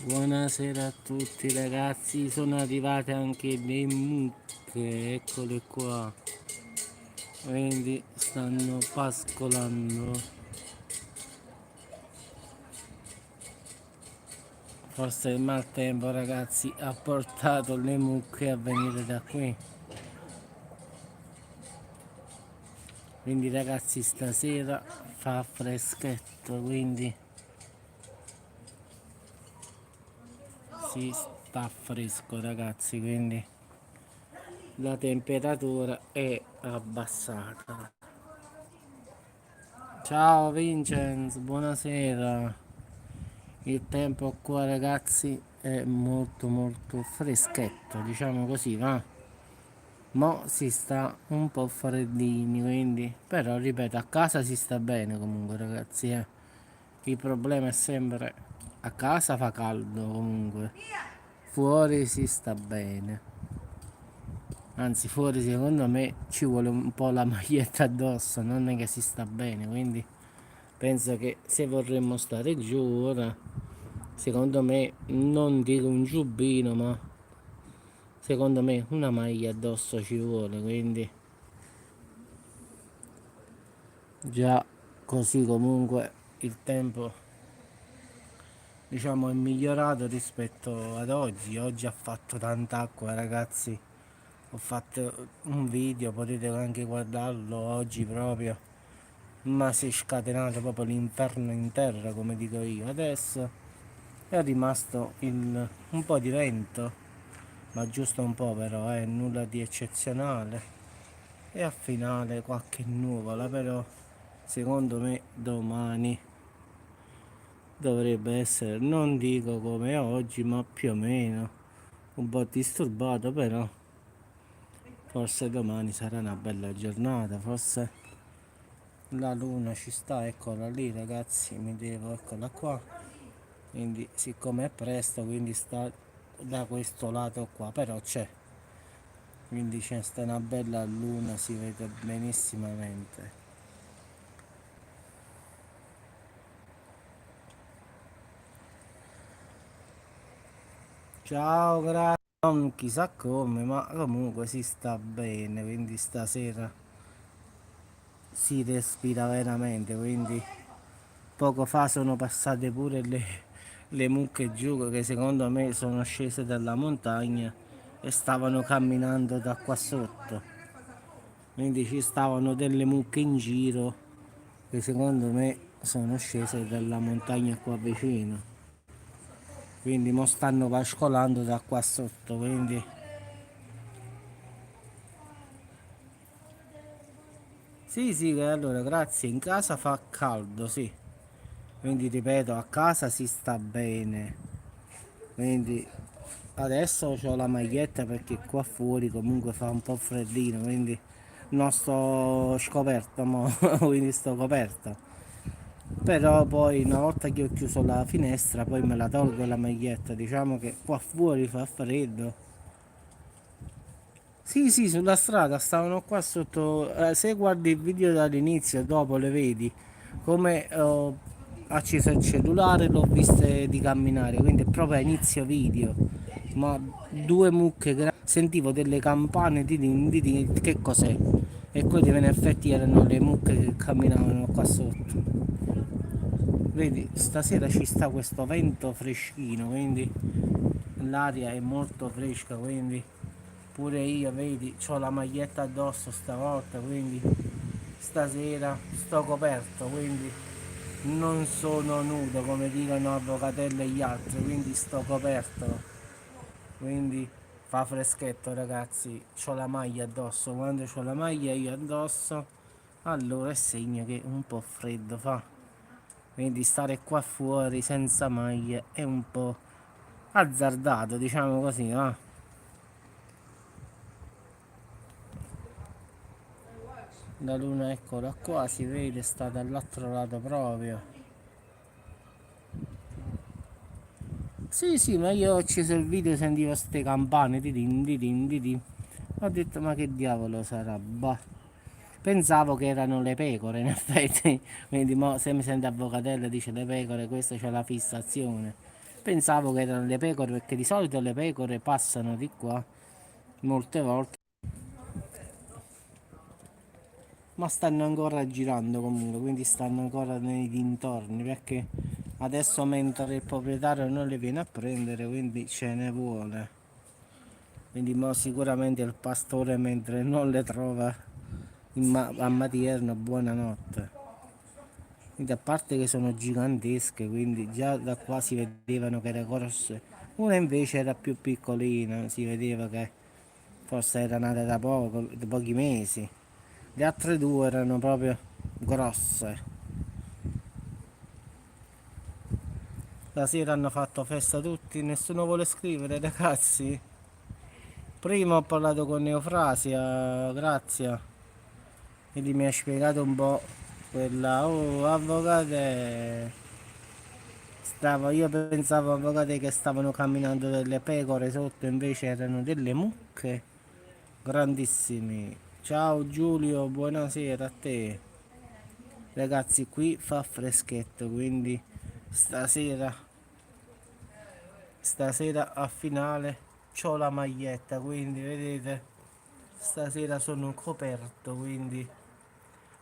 Buonasera a tutti ragazzi, sono arrivate anche le mucche, eccole qua, quindi stanno pascolando. Forse il maltempo ragazzi ha portato le mucche a venire da qui. Quindi ragazzi stasera fa freschetto, quindi si sta fresco ragazzi, quindi la temperatura è abbassata. Ciao Vincenzo, buonasera. Il tempo qua ragazzi è molto freschetto, diciamo così, va. Mo si sta un po' freddini, quindi, però ripeto, a casa si sta bene comunque ragazzi, eh. Il problema è sempre a casa fa caldo comunque, fuori si sta bene. Anzi, fuori secondo me ci vuole un po' la maglietta addosso, non è che si sta bene, quindi penso che se vorremmo stare giù ora, secondo me, non dico un giubbino, ma secondo me una maglia addosso ci vuole, quindi già così comunque il tempo diciamo è migliorato rispetto ad oggi. Oggi ha fatto tanta acqua ragazzi, ho fatto un video, potete anche guardarlo oggi proprio, ma si è scatenato proprio l'inferno in terra come dico io. Adesso è rimasto un po' di vento, ma giusto un po' però, nulla di eccezionale. E a finale qualche nuvola, però secondo me domani dovrebbe essere, non dico come oggi, ma più o meno un po' disturbato, però forse domani sarà una bella giornata, forse la luna ci sta, eccola lì ragazzi, eccola qua, quindi siccome è presto, quindi sta da questo lato qua, però c'è, quindi c'è sta una bella luna, si vede benissimamente. Ciao, grazie. Non chissà come, ma comunque si sta bene, quindi stasera si respira veramente, quindi poco fa sono passate pure le mucche giù che secondo me sono scese dalla montagna e stavano camminando da qua sotto, quindi ci stavano delle mucche in giro che secondo me sono scese dalla montagna qua vicino, quindi mo stanno pascolando da qua sotto, quindi sì, allora grazie, in casa fa caldo, sì, quindi ripeto, a casa si sta bene, quindi adesso ho la maglietta perché qua fuori comunque fa un po' freddino, quindi non sto scoperto, mo, quindi sto coperto, però poi una volta che ho chiuso la finestra poi me la tolgo la maglietta, diciamo che qua fuori fa freddo. Sì, sulla strada stavano qua sotto. Se guardi il video dall'inizio, dopo le vedi come ho acceso il cellulare, l'ho viste di camminare, quindi è proprio a inizio video. Ma due mucche, sentivo delle campane di che cos'è? E quelli in effetti erano le mucche che camminavano qua sotto. Vedi, stasera ci sta questo vento freschino, quindi l'aria è molto fresca, quindi pure io, vedi, ho la maglietta addosso stavolta, quindi stasera sto coperto, quindi non sono nudo come dicono Avvocatello e gli altri, quindi sto coperto, quindi fa freschetto ragazzi, ho la maglia addosso, quando ho la maglia io addosso allora è segno che un po' freddo fa, quindi stare qua fuori senza maglia è un po' azzardato, diciamo così, va. La luna eccola qua, si vede, sta dall'altro lato proprio. Sì, ma io ho acceso il video, sentivo ste campane, di. Ho detto ma che diavolo sarà? Bah. Pensavo che erano le pecore in effetti, quindi mo, se mi sente Avvocatella dice le pecore, questa c'è la fissazione. Pensavo che erano le pecore, perché di solito le pecore passano di qua molte volte, ma stanno ancora girando comunque, quindi stanno ancora nei dintorni, perché adesso mentre il proprietario non le viene a prendere, quindi ce ne vuole. Quindi mo sicuramente il pastore mentre non le trova a materno, buonanotte. Quindi a parte che sono gigantesche, quindi già da qua si vedevano che erano grosse. Una invece era più piccolina, si vedeva che forse era nata da poco, da pochi mesi. Le altre due erano proprio grosse. Stasera hanno fatto festa tutti, nessuno vuole scrivere, ragazzi. Prima ho parlato con Neofrasia, Grazia, quindi mi ha spiegato un po' quella, oh, avvocate, io pensavo avvocate che stavano camminando delle pecore sotto, invece erano delle mucche grandissime. Ciao Giulio, buonasera a te. Ragazzi, qui fa freschetto, quindi stasera, stasera a finale c'ho la maglietta, quindi vedete, stasera sono coperto, quindi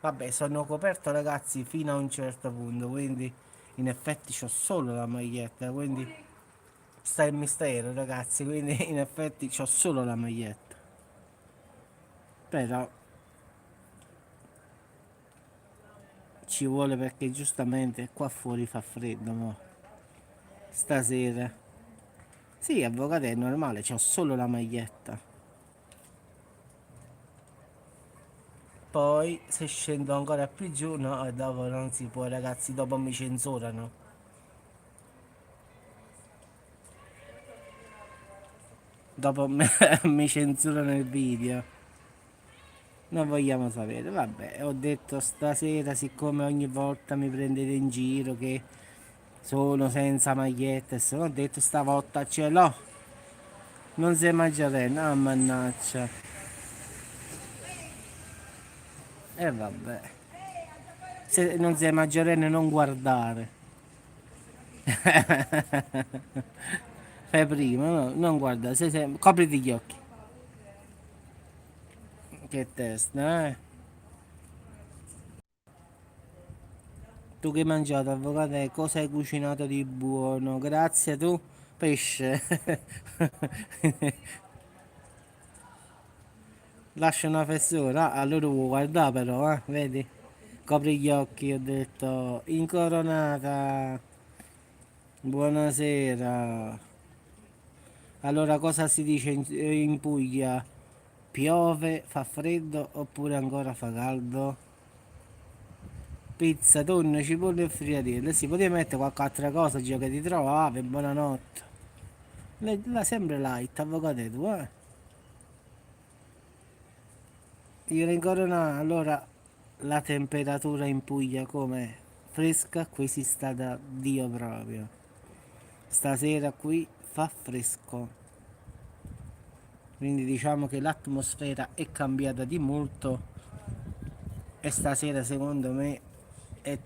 vabbè, sono coperto ragazzi fino a un certo punto, quindi in effetti c'ho solo la maglietta, quindi sta il mistero ragazzi, quindi in effetti c'ho solo la maglietta. Però ci vuole perché giustamente qua fuori fa freddo, mo. Stasera. Sì, avvocato è normale, c'ho solo la maglietta. Poi se scendo ancora più giù, no, e dopo non si può ragazzi, dopo mi censurano. Dopo mi censurano il video. Non vogliamo sapere, vabbè, ho detto stasera, siccome ogni volta mi prendete in giro che sono senza maglietta, ho detto stavolta ce l'ho, non sei maggiorenne, ah mannaggia, e vabbè, se non sei maggiorenne non guardare, fai prima, no? Non guardare, copriti gli occhi, che testa, eh? Tu che hai mangiato, avvocato, cosa hai cucinato di buono? Grazie, tu? Pesce. Lascia una fessura. Ah, allora vuoi guardare però, vedi? Copri gli occhi, ho detto. Incoronata. Buonasera. Allora cosa si dice in Puglia? Piove, fa freddo oppure ancora fa caldo? Pizza, tonno, cipolle e friarielle. Sì, potevi mettere qualche altra cosa, gioca ti trovate, buonanotte. Sempre light, avvocato tu, eh? Io rincorona, allora la temperatura in Puglia com'è? Fresca, qui si sta da Dio proprio. Stasera qui fa fresco, quindi diciamo che l'atmosfera è cambiata di molto e stasera secondo me è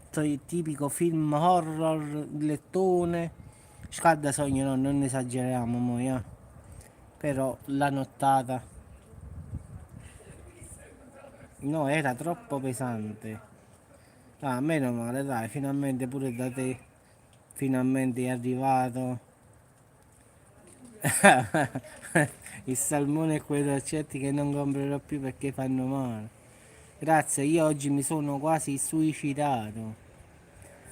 tipico film horror, lettone, scalda sogno, no, non esageriamo mo, però la nottata, no, era troppo pesante. Ah, meno male, dai, finalmente pure da te, finalmente è arrivato il salmone e quei dolcetti che non comprerò più perché fanno male. Grazie, io oggi mi sono quasi suicidato.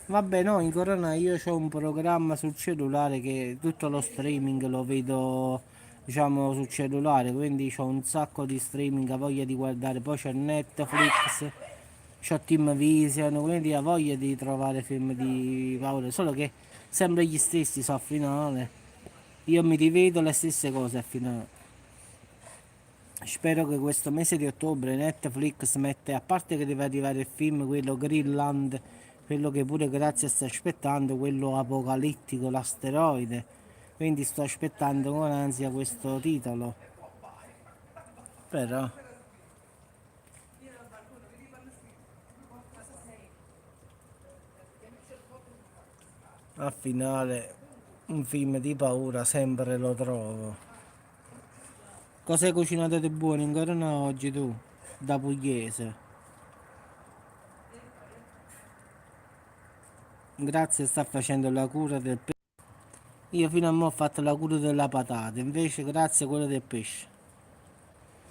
Vabbè, no, in Corona io ho un programma sul cellulare che tutto lo streaming lo vedo, diciamo, sul cellulare, quindi ho un sacco di streaming, ho voglia di guardare, poi c'è Netflix, c'ho Team Vision, quindi ho voglia di trovare film di paura, solo che sempre gli stessi so a finale. Io mi rivedo le stesse cose a finale. Spero che questo mese di ottobre Netflix mette, a parte che deve arrivare il film, quello Greenland, quello che pure Grazia sta aspettando, quello apocalittico, l'asteroide. Quindi sto aspettando con ansia questo titolo. Però a finale Un film di paura sempre lo trovo. Cosa hai cucinato di buono in corona oggi tu? Da pugliese. Grazie, sta facendo la cura del pesce. Io fino a mo' ho fatto la cura della patata, invece grazie quella del pesce.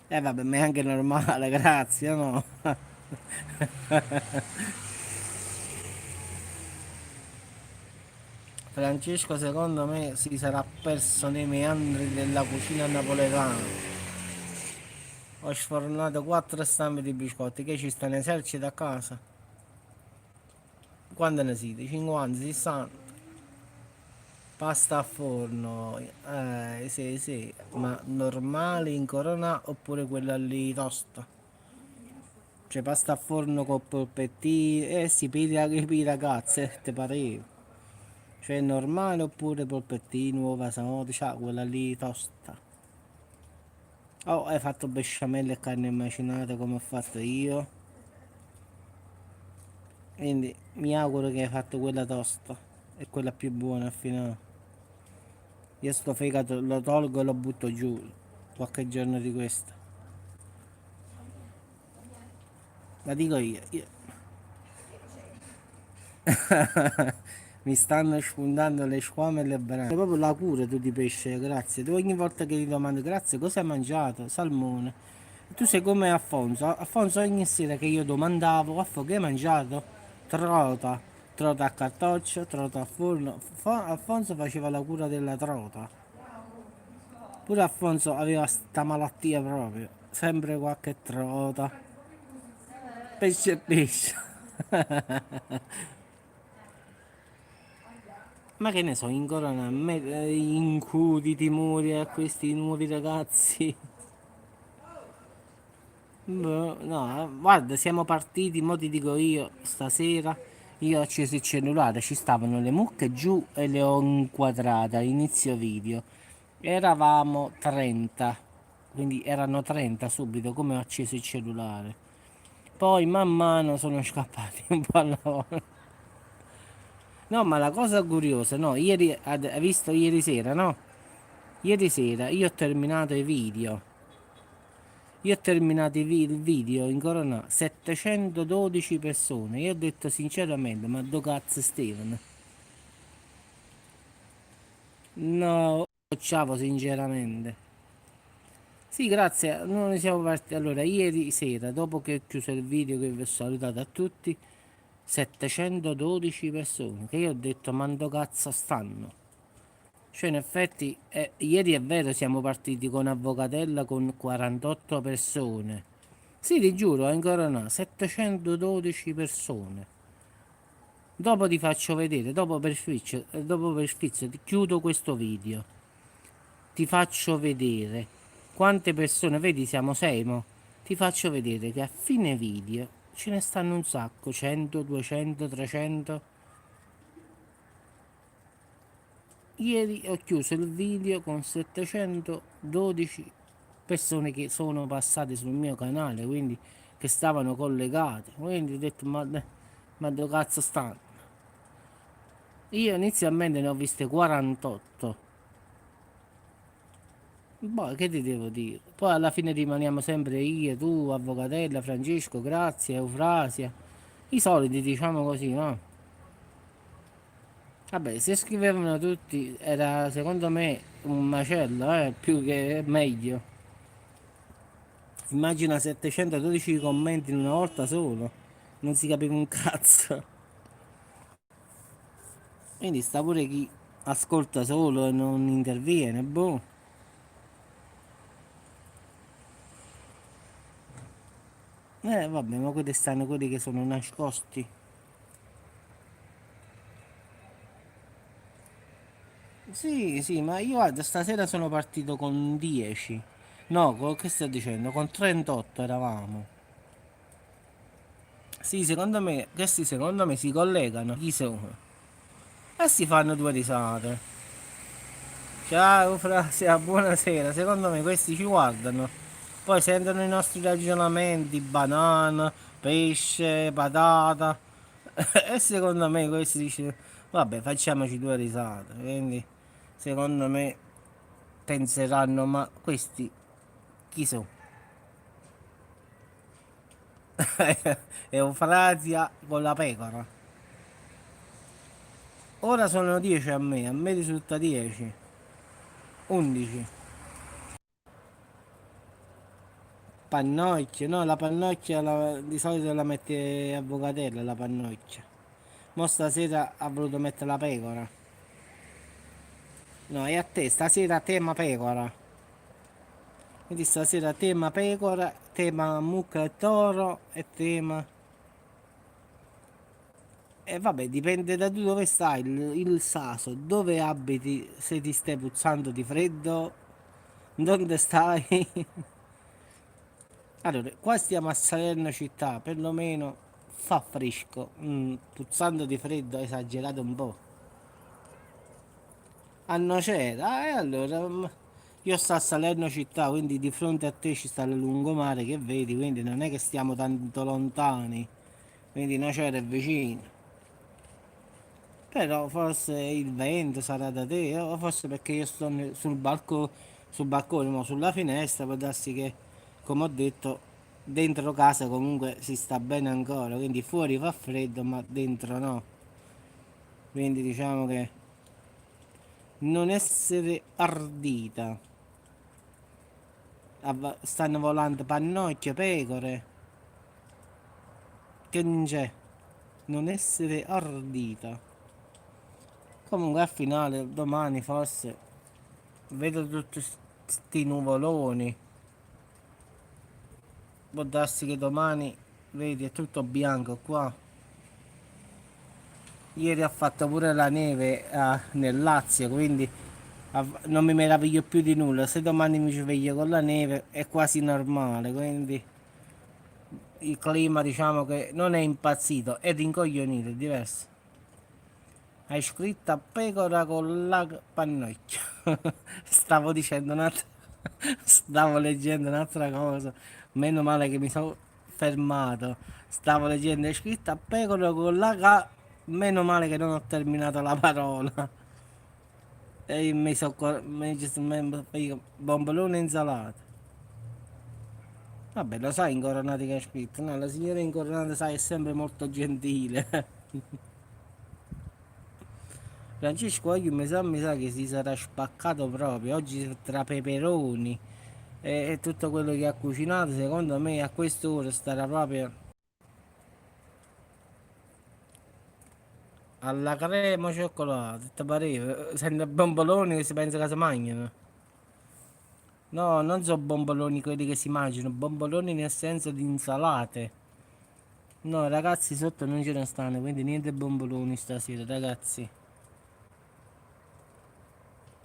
Vabbè, ma è anche normale, grazie, no? Francesco secondo me si sarà perso nei meandri della cucina napoletana. Ho sfornato 4 stampe di biscotti, che ci sta un esercito a casa? Quante ne siete? 50, 60? Pasta a forno, sì sì, ma normale in corona oppure quella lì tosta? Cioè pasta a forno con polpettini, eh sì, per i ragazzi, te pareva? Cioè normale oppure polpettini, uova, samote, cioè quella lì tosta. Oh, hai fatto besciamella e carne macinata come ho fatto io, quindi mi auguro che hai fatto quella tosta, è quella più buona al finale. Io sto fegato lo tolgo e lo butto giù qualche giorno di questo. La dico io. Mi stanno spuntando le squame e le banane. È proprio la cura tu di pesce, grazie. Tu ogni volta che ti domando grazie, cosa hai mangiato? Salmone. E tu sei come Affonso. Affonso ogni sera che io domandavo, Affo che hai mangiato? Trota. Trota a cartoccio, trota a forno. Alfonso faceva la cura della trota. Pure Alfonso aveva sta malattia proprio. Sempre qualche trota. Pesce e pesce. Ma che ne so, incorano a me, incuti timori a questi nuovi ragazzi. Boh, no, guarda, siamo partiti, mo ti dico io, stasera, io ho acceso il cellulare, ci stavano le mucche giù e le ho inquadrate all'inizio video. Eravamo 30, quindi erano 30 subito, come ho acceso il cellulare. Poi man mano sono scappati un po' alla volta. No, ma la cosa curiosa, no, ieri, hai visto ieri sera, no? Ieri sera io ho terminato i video. Io ho terminato il video in corona 712 persone. Io ho detto sinceramente, ma do cazzo Steven? No, ciao sinceramente. Sì, grazie, non ne siamo partiti. Allora, ieri sera, dopo che ho chiuso il video che vi ho salutato a tutti, 712 persone, che io ho detto, ma do cazzo stanno? Cioè, in effetti, ieri è vero, siamo partiti con Avvocatella con 48 persone. Sì, ti giuro, ancora no, 712 persone. Dopo ti faccio vedere, dopo per sfizio ti chiudo questo video. Ti faccio vedere quante persone, vedi siamo 6 mo. Ti faccio vedere che a fine video ce ne stanno un sacco, 100, 200, 300. Ieri ho chiuso il video con 712 persone che sono passate sul mio canale, quindi che stavano collegate. Quindi ho detto, ma dove cazzo stanno? Io inizialmente ne ho viste 48. Boh, che ti devo dire? Poi alla fine rimaniamo sempre io, tu, Avvocatella, Francesco, Grazia, Eufrasia. I soliti, diciamo così, no? Vabbè, se scrivevano tutti era secondo me un macello, più che meglio. Immagina 712 commenti in una volta solo, non si capiva un cazzo. Quindi sta pure chi ascolta solo e non interviene, boh. Vabbè, ma quelli stanno quelli che sono nascosti. Sì, sì, ma io guarda, stasera sono partito con 10. No, che sto dicendo? Con 38 eravamo. Sì, questi secondo me si collegano. Chi sono? E si fanno due risate. Ciao Frasia, buonasera. Secondo me questi ci guardano. Poi sentono i nostri ragionamenti, banana, pesce, patata. E secondo me questi dicono, vabbè, facciamoci due risate. Quindi... secondo me penseranno, ma questi chi sono? Eufrasia con la pecora. Ora sono 10 a me risulta 10, 11. Pannocchia, no, la pannocchia di solito la mette avvocatella, la pannocchia. Mo stasera ha voluto mettere la pecora. No, è a te, stasera tema pecora. Quindi stasera tema pecora, tema mucca e toro e tema... E vabbè, dipende da tu dove stai, il saso, dove abiti, se ti stai puzzando di freddo, dove stai. Allora, qua stiamo a Salerno città, perlomeno fa fresco, puzzando di freddo, esagerato un po'. A Nocera, e allora io sto a Salerno città, quindi di fronte a te ci sta il lungomare che vedi, quindi non è che stiamo tanto lontani, quindi Nocera è vicino. Però forse il vento sarà da te, o forse perché io sto sul balcone, ma sulla finestra, può darsi che, come ho detto, dentro casa comunque si sta bene ancora, quindi fuori fa freddo, ma dentro no. Quindi diciamo che non essere ardita. Stanno volando pannocchie, pecore, che non c'è. Non essere ardita. Comunque al finale, domani forse, vedo tutti sti nuvoloni. Può darsi che domani, vedi, è tutto bianco qua. Ieri ha fatto pure la neve nel Lazio, quindi non mi meraviglio più di nulla. Se domani mi sveglio con la neve è quasi normale, quindi il clima diciamo che non è impazzito, è rincoglionito, è diverso. Hai scritto a pecora con la pannocchia. Stavo dicendo un'altra... Stavo leggendo un'altra cosa. Meno male che mi sono fermato. Stavo leggendo, hai scritto a pecora con la Meno male che non ho terminato la parola. E mi sono... Bombolone e insalata. Vabbè, lo sai incoronati che ha scritto? No, la signora incoronata, sai, è sempre molto gentile. Francesco oggi mi sa che si sarà spaccato proprio. Oggi tra peperoni e tutto quello che ha cucinato, secondo me a quest'ora starà proprio alla crema cioccolato. Ti pareva? Sente bomboloni che si pensa che si mangiano. No, non so bomboloni quelli che si mangiano, bomboloni nel senso di insalate. No, ragazzi, sotto non ce ne stanno, quindi niente bomboloni stasera, ragazzi.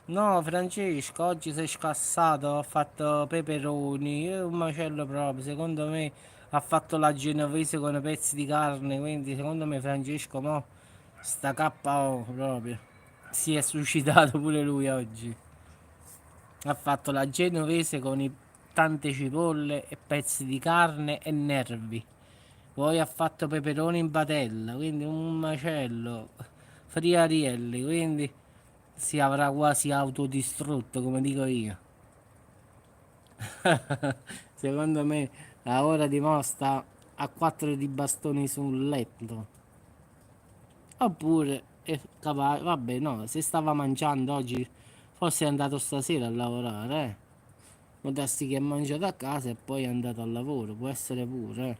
No, Francesco, oggi sei scassato, ha fatto peperoni, è un macello proprio, secondo me ha fatto la genovese con i pezzi di carne, quindi secondo me Francesco mo sta KO proprio. Si è suicidato pure lui oggi. Ha fatto la genovese con tante cipolle e pezzi di carne e nervi. Poi ha fatto peperoni in padella, quindi un macello. Friarielli, quindi si avrà quasi autodistrutto, come dico io. Secondo me a ora di mo sta a 4 di bastoni sul letto. Oppure è capace, vabbè no, se stava mangiando oggi, forse è andato stasera a lavorare, eh. Può darsi che ha mangiato a casa e poi è andato al lavoro, può essere pure, eh.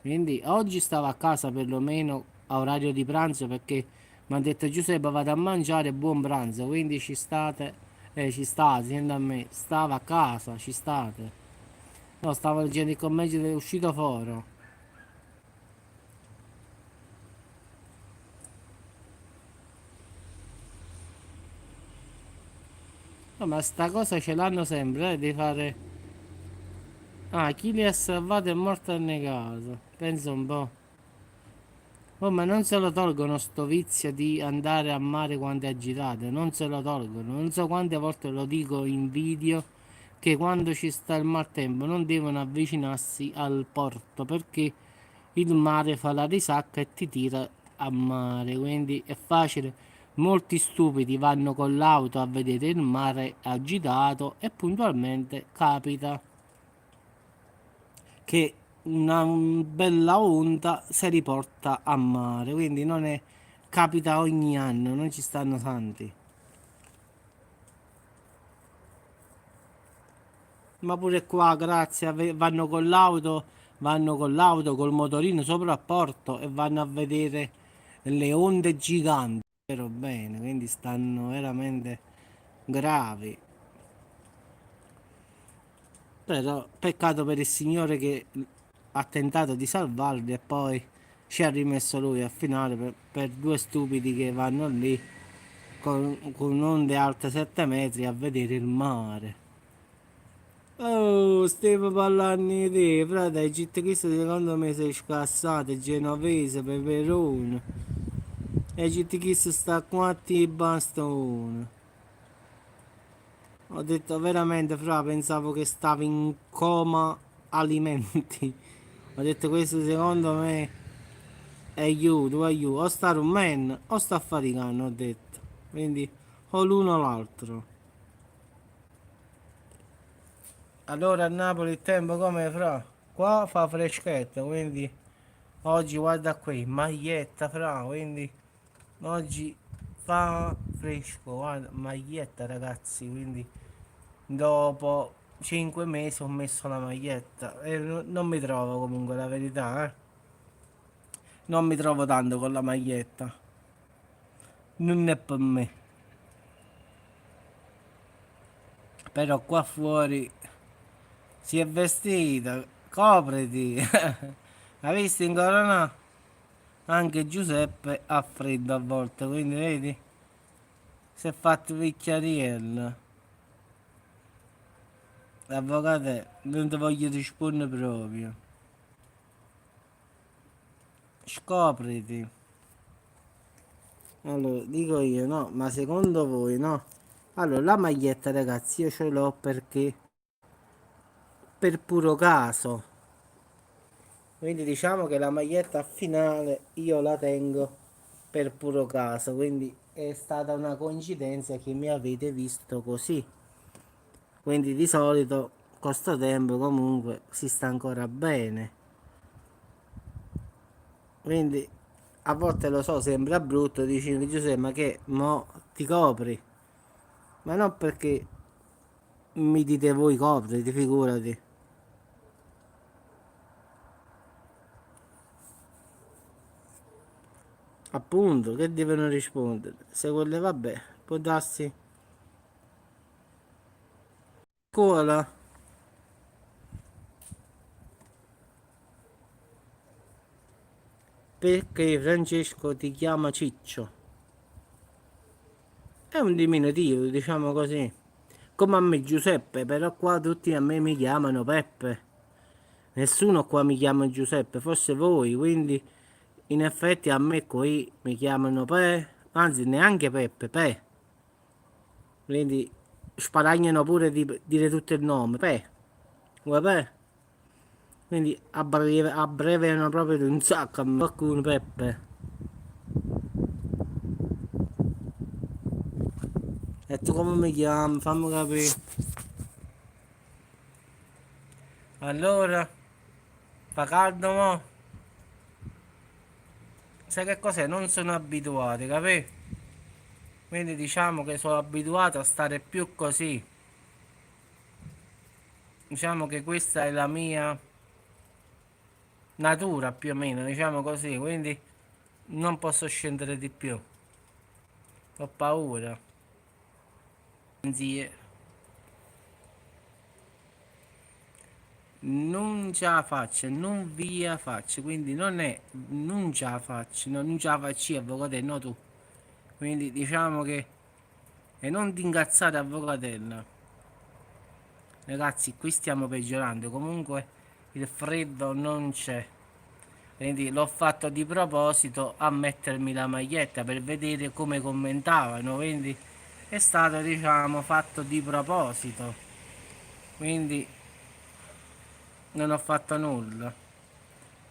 Quindi oggi stavo a casa perlomeno a orario di pranzo perché mi ha detto Giuseppe vado a mangiare buon pranzo, quindi ci state, sento a me, stavo a casa, ci state. No, stavo leggendo il commento che è uscito fuori. No, ma sta cosa ce l'hanno sempre, di fare... Ah, chi li ha salvati è morto annegato. Pensa un po'. Oh, ma non se lo tolgono sto vizio di andare a mare quando è agitato, non se lo tolgono. Non so quante volte lo dico in video che quando ci sta il maltempo non devono avvicinarsi al porto perché il mare fa la risacca e ti tira a mare, quindi è facile. Molti stupidi vanno con l'auto a vedere il mare agitato e puntualmente capita che una bella onda si riporta a mare, quindi non è, capita ogni anno, non ci stanno santi. Ma pure qua, grazie, vanno con l'auto, col motorino sopra a porto e vanno a vedere le onde giganti, però bene, quindi stanno veramente gravi. Però peccato per il Signore che ha tentato di salvarli e poi ci ha rimesso lui al finale per due stupidi che vanno lì con onde alte 7 metri a vedere il mare. Oh, stiamo parlando di te, frate, Egitto questo secondo me sei scassato, genovese, peperone. Egitto questo sta qua a ti bastone. Ho detto veramente, fra, pensavo che stavi in coma alimenti. Ho detto questo secondo me è aiuto, aiuto. O sta rumeno o sta faticando, ho detto. Quindi o l'uno o l'altro. Allora a Napoli il tempo come fra? Qua fa freschetto, quindi oggi guarda qui, maglietta fra, quindi oggi fa fresco, guarda, maglietta ragazzi, quindi dopo 5 mesi ho messo la maglietta e non mi trovo comunque la verità, eh. Non mi trovo tanto con la maglietta, non è per me. Però qua fuori si è vestita, copriti. Hai visto in corona? Anche Giuseppe ha freddo a volte, quindi vedi? Si è fatto picchiariello. L'avvocato non ti voglio rispondere proprio. Scopriti. Allora, dico io, no, ma secondo voi, no? Allora, la maglietta, ragazzi, io ce l'ho perché per puro caso. Quindi diciamo che la maglietta finale io la tengo per puro caso. Quindi è stata una coincidenza che mi avete visto così. Quindi di solito con sto tempo comunque si sta ancora bene. Quindi a volte lo so, sembra brutto, dici Giuseppe, ma che mo ti copri? Ma non perché mi dite voi copriti, figurati. Appunto, che devono rispondere? Se quelle vabbè, può darsi scuola. Perché Francesco ti chiama Ciccio? È un diminutivo, diciamo così. Come a me Giuseppe, però qua tutti a me mi chiamano Peppe. Nessuno qua mi chiama Giuseppe, forse voi, quindi in effetti a me qui mi chiamano Pe, anzi neanche Peppe, Pe. Quindi sparagnano pure di dire tutto il nome, Pe. Vuoi Pe? Quindi abbreviano proprio di un sacco a me. Qualcuno Peppe. E tu come mi chiami? Fammi capire. Allora, fa caldo mo? Sai che cos'è? Non sono abituati, capì? Quindi diciamo che sono abituato a stare più così. Diciamo che questa è la mia natura più o meno, diciamo così, quindi non posso scendere di più. Ho paura. Anzi, non ce la faccio, non via faccio, quindi non è non ce la faccio, non ce la faccio io, avvocatello, no tu. Quindi diciamo che e non ti incazzare avvocatella. Ragazzi, qui stiamo peggiorando, comunque il freddo non c'è. Quindi l'ho fatto di proposito a mettermi la maglietta per vedere come commentavano, quindi è stato diciamo fatto di proposito, quindi non ho fatto nulla,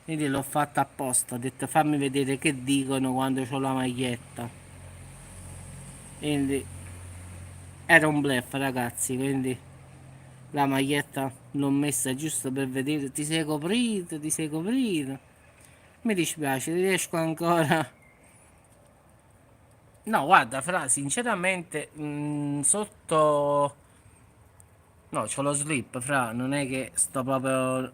quindi l'ho fatto apposta, ho detto fammi vedere che dicono quando ho la maglietta. Quindi era un bluff, ragazzi, quindi la maglietta l'ho messa giusto per vedere, ti sei coprito, ti sei coprito. Mi dispiace, riesco ancora. No, guarda, Fra, sinceramente, sotto. No, c'ho lo slip, Fra, non è che sto proprio.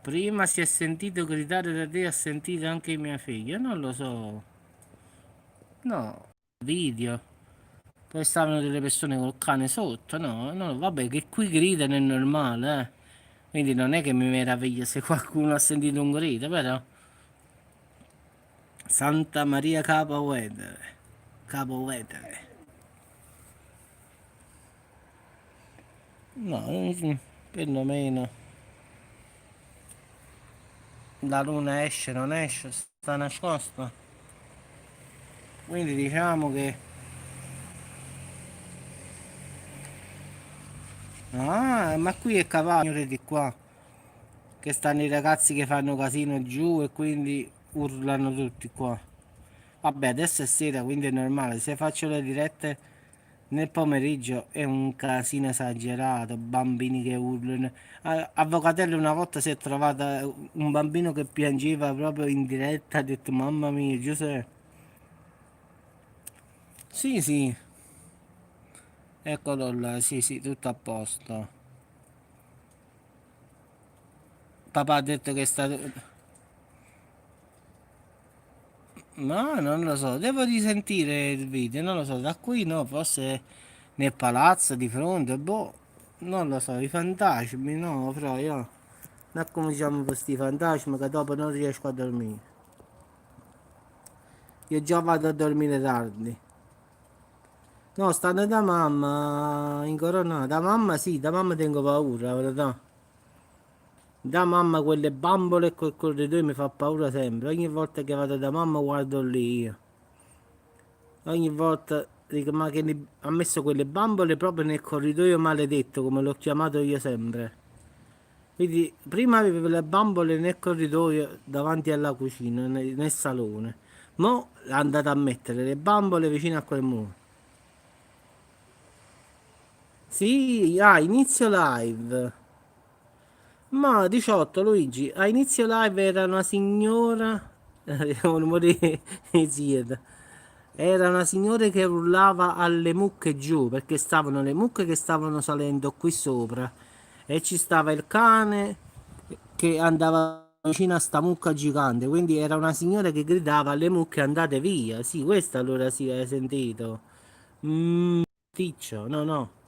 Prima si è sentito gridare da te, ha sentito anche mia figlia, non lo so. No, video. Poi stavano delle persone col cane sotto, no, no, vabbè, che qui gridano è normale, eh. Quindi non è che mi meraviglia se qualcuno ha sentito un grido, però. Santa Maria Capovedere. Capovedere. No, perlomeno la luna esce, non esce, sta nascosta. Quindi diciamo che. Ah, ma qui è cavallo di qua. Che stanno i ragazzi che fanno casino giù e quindi urlano tutti qua. Vabbè, adesso è sera, quindi è normale. Se faccio le dirette nel pomeriggio è un casino esagerato, bambini che urlano. Avvocatello una volta si è trovata un bambino che piangeva proprio in diretta, ha detto mamma mia, Giuseppe. Sì, sì, eccolo là, sì, sì, tutto a posto. Papà ha detto che è stato. Ma non lo so, devo risentire il video, non lo so, da qui no, forse nel palazzo di fronte, boh, non lo so, i fantasmi, no, però io non cominciamo questi fantasmi che dopo non riesco a dormire. Io già vado a dormire tardi. No, stanno da mamma, in corona, da mamma sì, da mamma tengo paura, la verità. Da mamma quelle bambole e quel corridoio mi fa paura sempre, ogni volta che vado da mamma guardo lì io. Ogni volta dico, ma che ha messo quelle bambole proprio nel corridoio maledetto, come l'ho chiamato io sempre. Quindi prima avevo le bambole nel corridoio davanti alla cucina, nel salone. Mo' è andata a mettere le bambole vicino a quel muro. Sì, inizio live. Ma 18 Luigi, a inizio live era una signora, devono morire di siete. Era una signora che urlava alle mucche giù, perché stavano le mucche che stavano salendo qui sopra e ci stava il cane che andava vicino a sta mucca gigante, quindi era una signora che gridava alle mucche andate via. Sì, questo allora sì, hai sentito. Ticcio, no, no.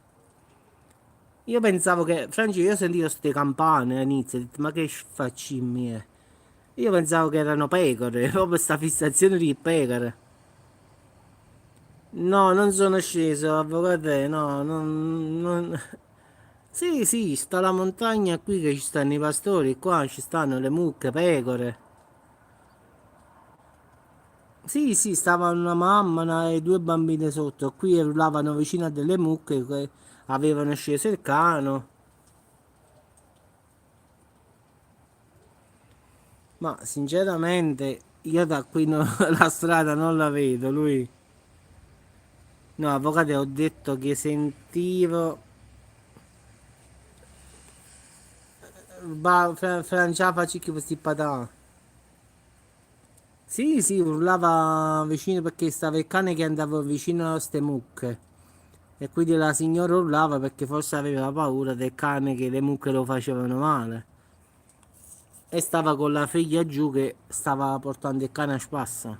Io pensavo che, Franci, io ho sentito queste campane all'inizio, ho detto, ma che faccimmi è? Io pensavo che erano pecore, proprio sta fissazione di pecore. No, non sono sceso, avvocato, no, Sì, sì, sta la montagna qui che ci stanno i pastori, qua ci stanno le mucche, pecore. Sì, sì, stava una mamma e due bambine sotto, qui urlavano vicino a delle mucche che avevano sceso il cano. Ma sinceramente io da qui la strada non la vedo, lui. No, avvocato, ho detto che sentivo. Francia facci questi patà. Sì, sì, urlava vicino perché stava il cane che andava vicino a ste mucche. E quindi la signora urlava perché forse aveva paura del cane che le mucche lo facevano male. E stava con la figlia giù che stava portando il cane a spassa.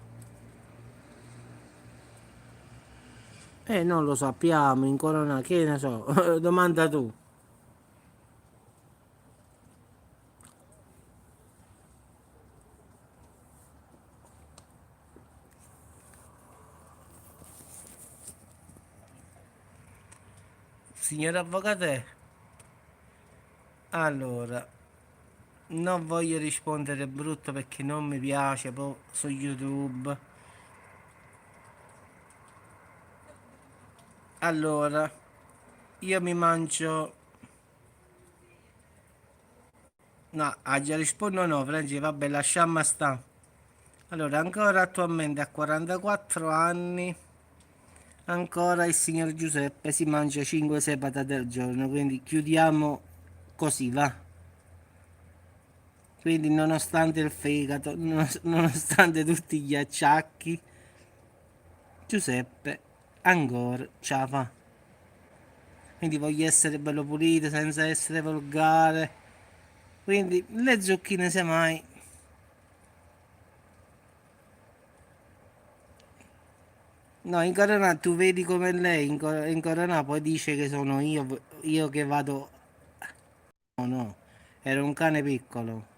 E non lo sappiamo, in corona, che ne so, domanda tu. Signor avvocato, allora, non voglio rispondere brutto perché non mi piace su YouTube. Allora, io mi mangio. No, a già rispondo no, Franci, vabbè, lasciamo sta. Allora, ancora attualmente a 44 anni, ancora il signor Giuseppe si mangia 5-6 patate al giorno, quindi chiudiamo così, va. Quindi nonostante il fegato, nonostante tutti gli acciacchi, Giuseppe ancora ce la fa. Quindi voglio essere bello pulito senza essere volgare. Quindi le zucchine semmai. No, in Corona tu vedi come lei in Corona poi dice che sono io che vado. No, no, era un cane piccolo.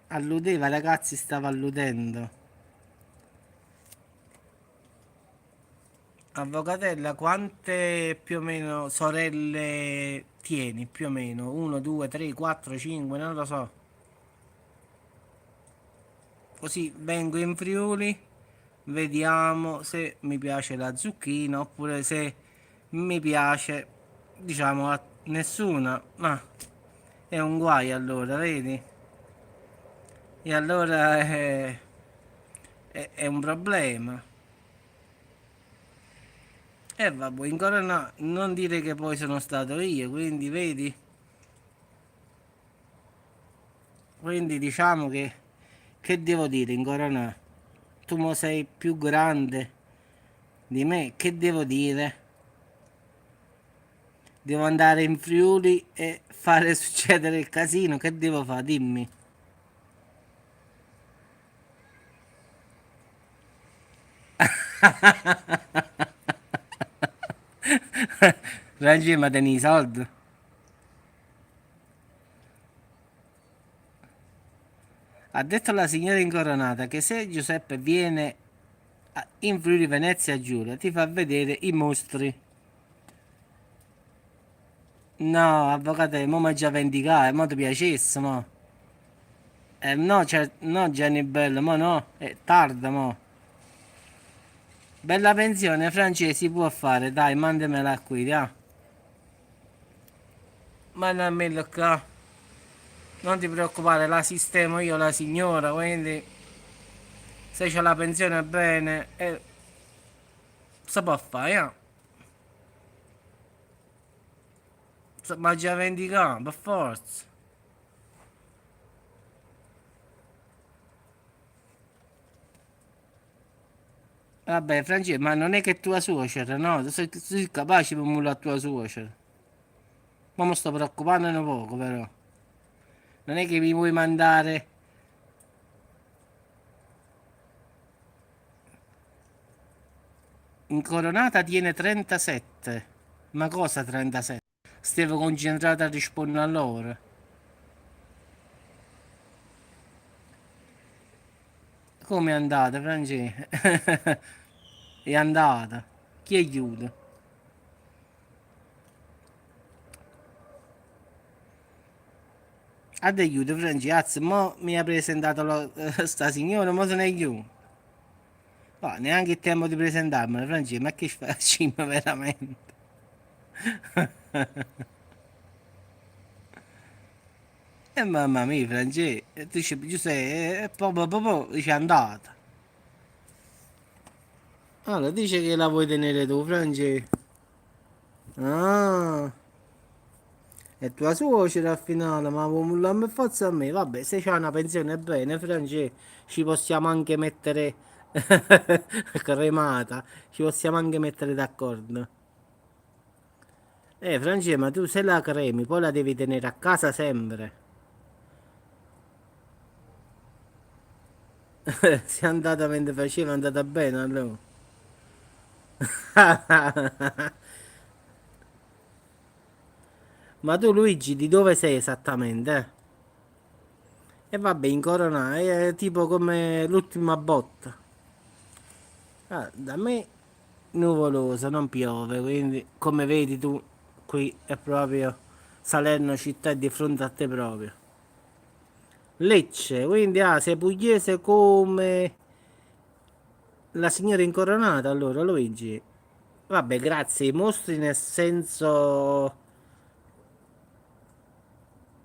Alludeva, ragazzi, stava alludendo. Avvocatella, quante più o meno sorelle tieni? Più o meno 1, 2, 3, 4, 5, non lo so. Così vengo in Friuli, vediamo se mi piace la zucchina oppure se mi piace, diciamo, nessuna. Ma è un guaio allora, vedi? E allora è un problema. E vabbè, ancora no, non dire che poi sono stato io, quindi vedi? Quindi diciamo che devo dire, ancora no. Tu mo sei più grande di me, che devo dire? Devo andare in Friuli e fare succedere il casino, che devo fare? Dimmi. Rangi, ma tieni i soldi? Ha detto la signora incoronata che se Giuseppe viene in Friuli Venezia Giulia ti fa vedere i mostri. No, avvocato, mo mi già vendicato, mo ti piacesse, mo. No, no Gianni Bello, mo no, è tardi, mo. Bella pensione, Francesco, si può fare, dai, mandamela qui, ah. Mandamela qua. Non ti preoccupare, la sistemo io la signora, quindi se c'è la pensione bene, si può fare, ah. Ma già vendicato, per forza. Vabbè, Francesco, ma non è che tua suocera, no? Tu sei capace per mulla a tua suocera. Ma mi sto preoccupando un poco, però. Non è che mi vuoi mandare. Incoronata tiene 37. Ma cosa 37? Stavo concentrato a rispondere a loro. Come è andata, Francesco? È andata. Chi aiuta? Ad aiuto, Francesco. Anzi, mo mi ha presentato sta signora, mo se ne è io. Oh, neanche il tempo di presentarmela, Francesco. Ma che facciamo veramente? E mamma mia, Francesco. Tu dici, Giuseppe, proprio, dice è andata. Allora, dice che la vuoi tenere tu, Francesco. Ah, è tua suocera al finale, ma vuoi mollare per forza a me? Vabbè, se c'è una pensione bene, Francesco, ci possiamo anche mettere cremata, ci possiamo anche mettere d'accordo. Francesco, ma tu se la cremi, poi la devi tenere a casa sempre. Se è andata mentre faceva, è andata bene allora. Ma tu Luigi, di dove sei esattamente? E vabbè, in Corona è tipo come l'ultima botta. Ah, da me nuvoloso, non piove, quindi come vedi tu qui è proprio Salerno città è di fronte a te proprio. Lecce, quindi sei pugliese come la signora incoronata allora Luigi. Vabbè, grazie, i mostri nel senso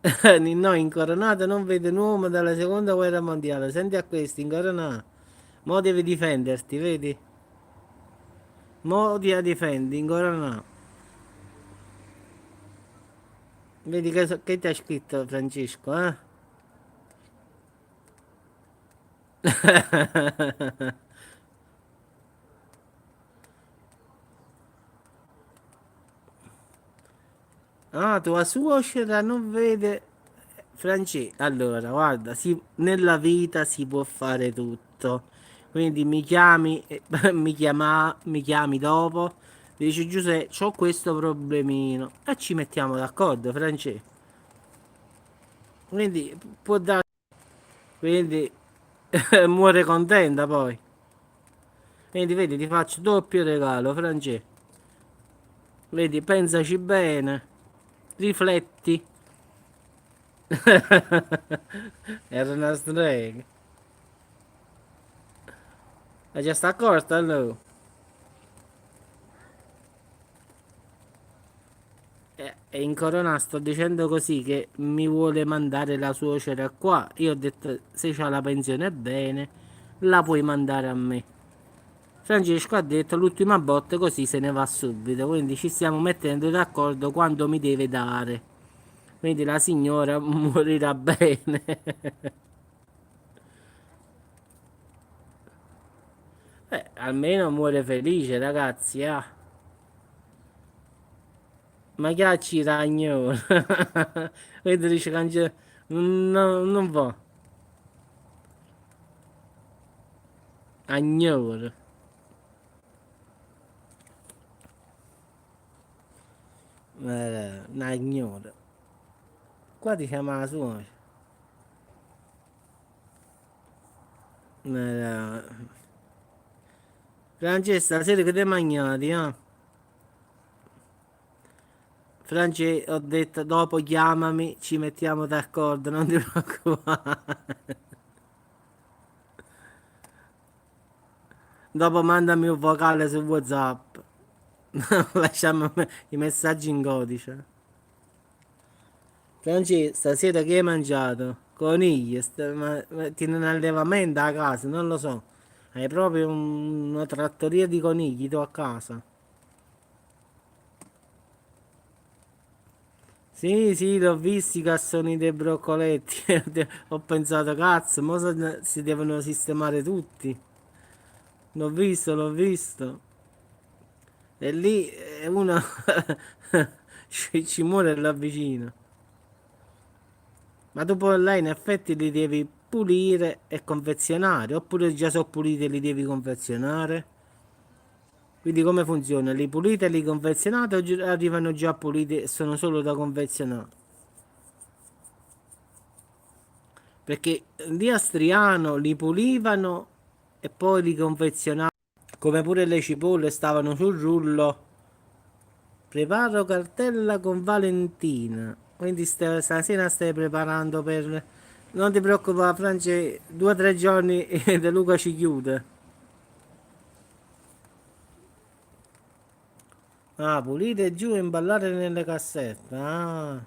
No, incoronato non vede un uomo dalla seconda guerra mondiale. Senti a questi, incoronato. Mo devi difenderti, vedi? Mo ti difendi, incoronato. Vedi che ti ha scritto Francesco, eh? Ah, tua suocera non vede Francesco. Allora, guarda, nella vita si può fare tutto. Quindi mi chiami, mi chiami dopo, dici Giuseppe, c'ho questo problemino e ci mettiamo d'accordo, Francesco. Quindi può dare, quindi muore contenta poi. Quindi vedi, ti faccio doppio regalo, Francesco. Vedi, pensaci bene, rifletti. Era una strega. Ma già sta accorta allora? E in Corona sto dicendo così che mi vuole mandare la suocera qua. Io ho detto se c'ha la pensione bene, la puoi mandare a me. Francesco ha detto l'ultima botta così se ne va subito. Quindi ci stiamo mettendo d'accordo quando mi deve dare. Quindi la signora morirà bene. Almeno muore felice, ragazzi, ah. Ma chiacci ragno. Vedi, dice non va. Agnore. Una ignora. Qua ti chiama la suocera. Eh, Francesca, stasera che ti mangiati, eh? France, ho detto dopo chiamami, ci mettiamo d'accordo, non ti preoccupare. Dopo mandami un vocale su WhatsApp. Lasciamo i messaggi in codice. Franci, stasera che hai mangiato? Conigli, tieni un allevamento a casa, non lo so. Hai proprio una trattoria di conigli tu a casa. Sì, sì, l'ho visti i cassoni dei broccoletti. Ho pensato, cazzo, mo si devono sistemare tutti. L'ho visto, l'ho visto. E lì uno ci muore là vicino. Ma dopo là in effetti li devi pulire e confezionare, oppure già sono puliti e li devi confezionare. Quindi come funziona? Li pulite e li confezionate o arrivano già puliti e sono solo da confezionare? Perché lì a Striano li pulivano e poi li confezionavano. Come pure le cipolle stavano sul rullo. Preparo cartella con Valentina. Quindi stasera stai preparando per... Non ti preoccupare, France, 2 o 3 giorni e De Luca ci chiude. Ah, pulite giù e imballare nelle cassette. Ah,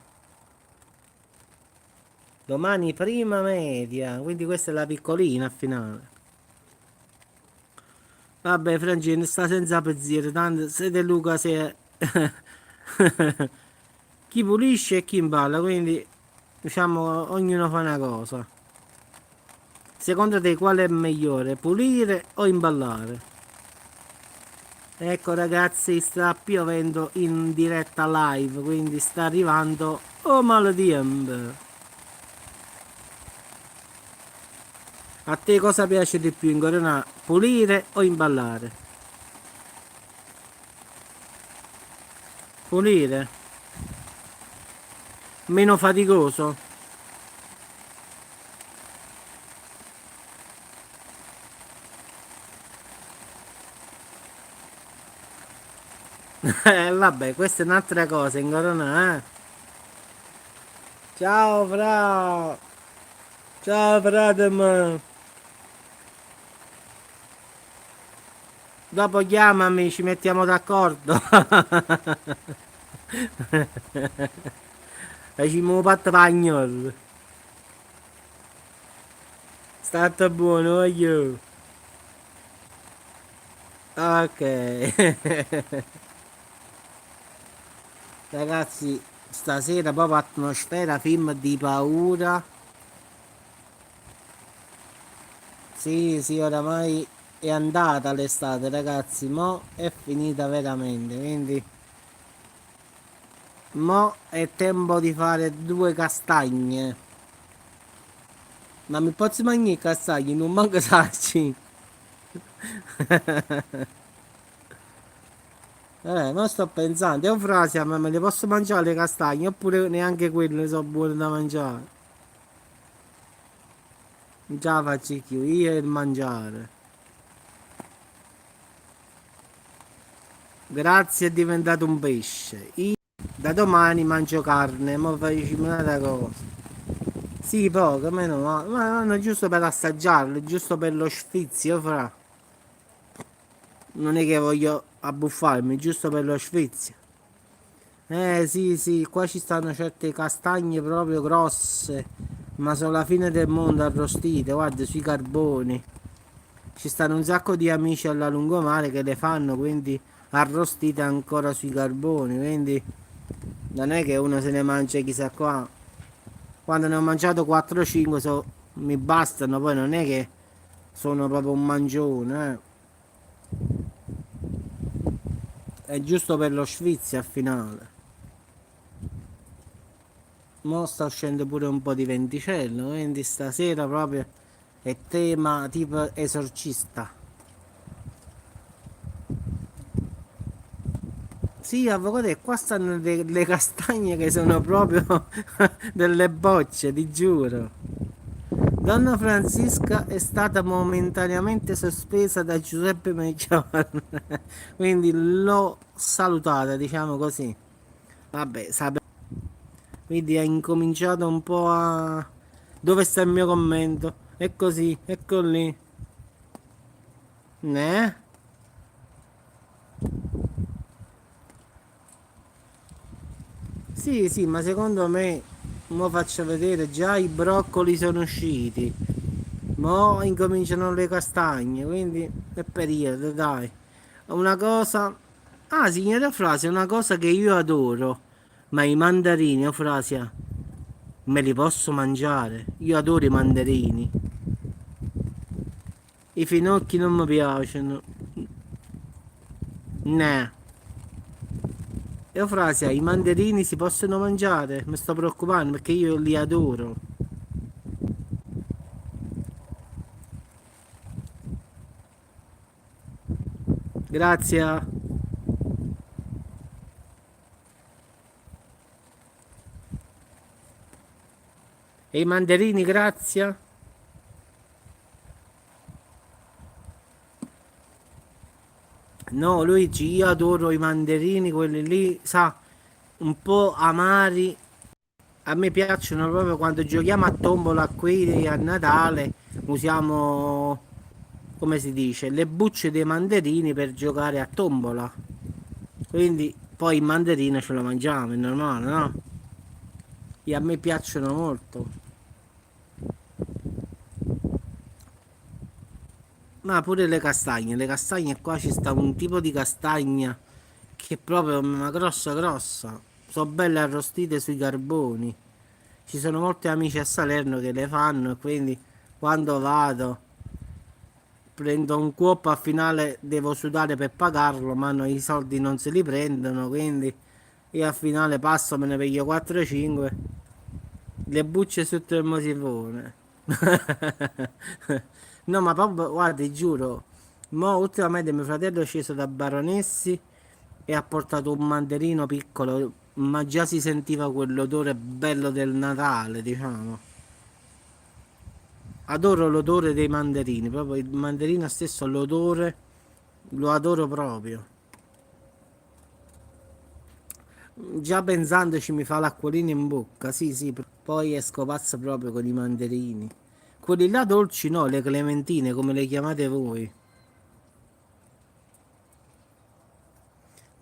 domani prima media. Quindi questa è la piccolina a finale. Vabbè, Francine, sta senza pensiero. Tanto se De Luca si è... chi pulisce e chi imballa. Quindi, diciamo, ognuno fa una cosa. Secondo te qual è meglio, pulire o imballare? Ecco ragazzi, sta piovendo in diretta live, quindi sta arrivando oh malediendo. A te cosa piace di più, Incorona? Pulire o imballare? Pulire? Meno faticoso? Vabbè, questa è un'altra cosa, Incorona, eh? Ciao Fra! Ciao Fratem! Dopo chiamami, ci mettiamo d'accordo. Facciamo un patto pagnolo. Stato buono, io. Ok. Ragazzi, stasera proprio atmosfera, film di paura. Sì, sì, oramai è andata l'estate, ragazzi. Mo' è finita veramente. Quindi, mo' è tempo di fare due castagne. Ma mi posso mangiare i castagni? Non manca sacci. Ma sto pensando, è un frase, ma me le posso mangiare le castagne? Oppure neanche quelle sono buone da mangiare? Già faccio io e il mangiare. Grazie, è diventato un pesce. Io da domani mangio carne, ma facciamo un'altra cosa. Sì, poco, meno male, ma giusto per assaggiarlo, giusto per lo sfizio, fra. Non è che voglio abbuffarmi, giusto per lo sfizio. Sì, sì, qua ci stanno certe castagne proprio grosse, ma sono la fine del mondo arrostite, guarda, sui carboni. Ci stanno un sacco di amici alla lungomare che le fanno, quindi arrostite ancora sui carboni, quindi non è che uno se ne mangia chissà qua. Quando ne ho mangiato 4-5 mi bastano, poi non è che sono proprio un mangione, È giusto per lo sfizio al finale. Mo sta uscendo pure un po' di venticello, quindi stasera proprio è tema tipo esorcista. Sì, avvocato, e qua stanno le castagne che sono proprio delle bocce, ti giuro. Donna Francisca è stata momentaneamente sospesa da Giuseppe Melchiorre, quindi l'ho salutata, diciamo così. Vabbè, quindi ha incominciato un po' a... Dove sta il mio commento? È così, ecco lì. Ne? Sì, sì, ma secondo me, mo faccio vedere, già i broccoli sono usciti. Mo incominciano le castagne, quindi è periodo, dai. Una cosa... Ah, signora Frasia, una cosa che io adoro. Ma i mandarini, oh Frasia, me li posso mangiare. Io adoro i mandarini. I finocchi non mi piacciono. Nah. Eufrasia, i mandarini si possono mangiare? Mi sto preoccupando perché io li adoro. Grazie. E i mandarini, grazie. No, Luigi, io adoro i mandarini, quelli lì, sa, un po' amari. A me piacciono proprio quando giochiamo a tombola qui a Natale. Usiamo, come si dice, le bucce dei mandarini per giocare a tombola. Quindi poi il mandarino ce lo mangiamo, è normale, no? E a me piacciono molto. Ma pure le castagne qua ci sta un tipo di castagna che è proprio una grossa grossa. Sono belle arrostite sui carboni. Ci sono molti amici a Salerno che le fanno e quindi quando vado prendo un cuoppo, al finale devo sudare per pagarlo, ma i soldi non se li prendono, quindi io al finale passo, me ne piglio 4-5, le bucce sotto il mosifone. No, ma proprio, guarda, ti giuro, mo ultimamente mio fratello è sceso da Baronessi e ha portato un mandarino piccolo, ma già si sentiva quell'odore bello del Natale, diciamo. Adoro l'odore dei mandarini, proprio il mandarino stesso, l'odore, lo adoro proprio. Già pensandoci mi fa l'acquolina in bocca, sì, sì, poi esco pazzo proprio con i mandarini. Quelli là dolci no, le clementine, come le chiamate voi.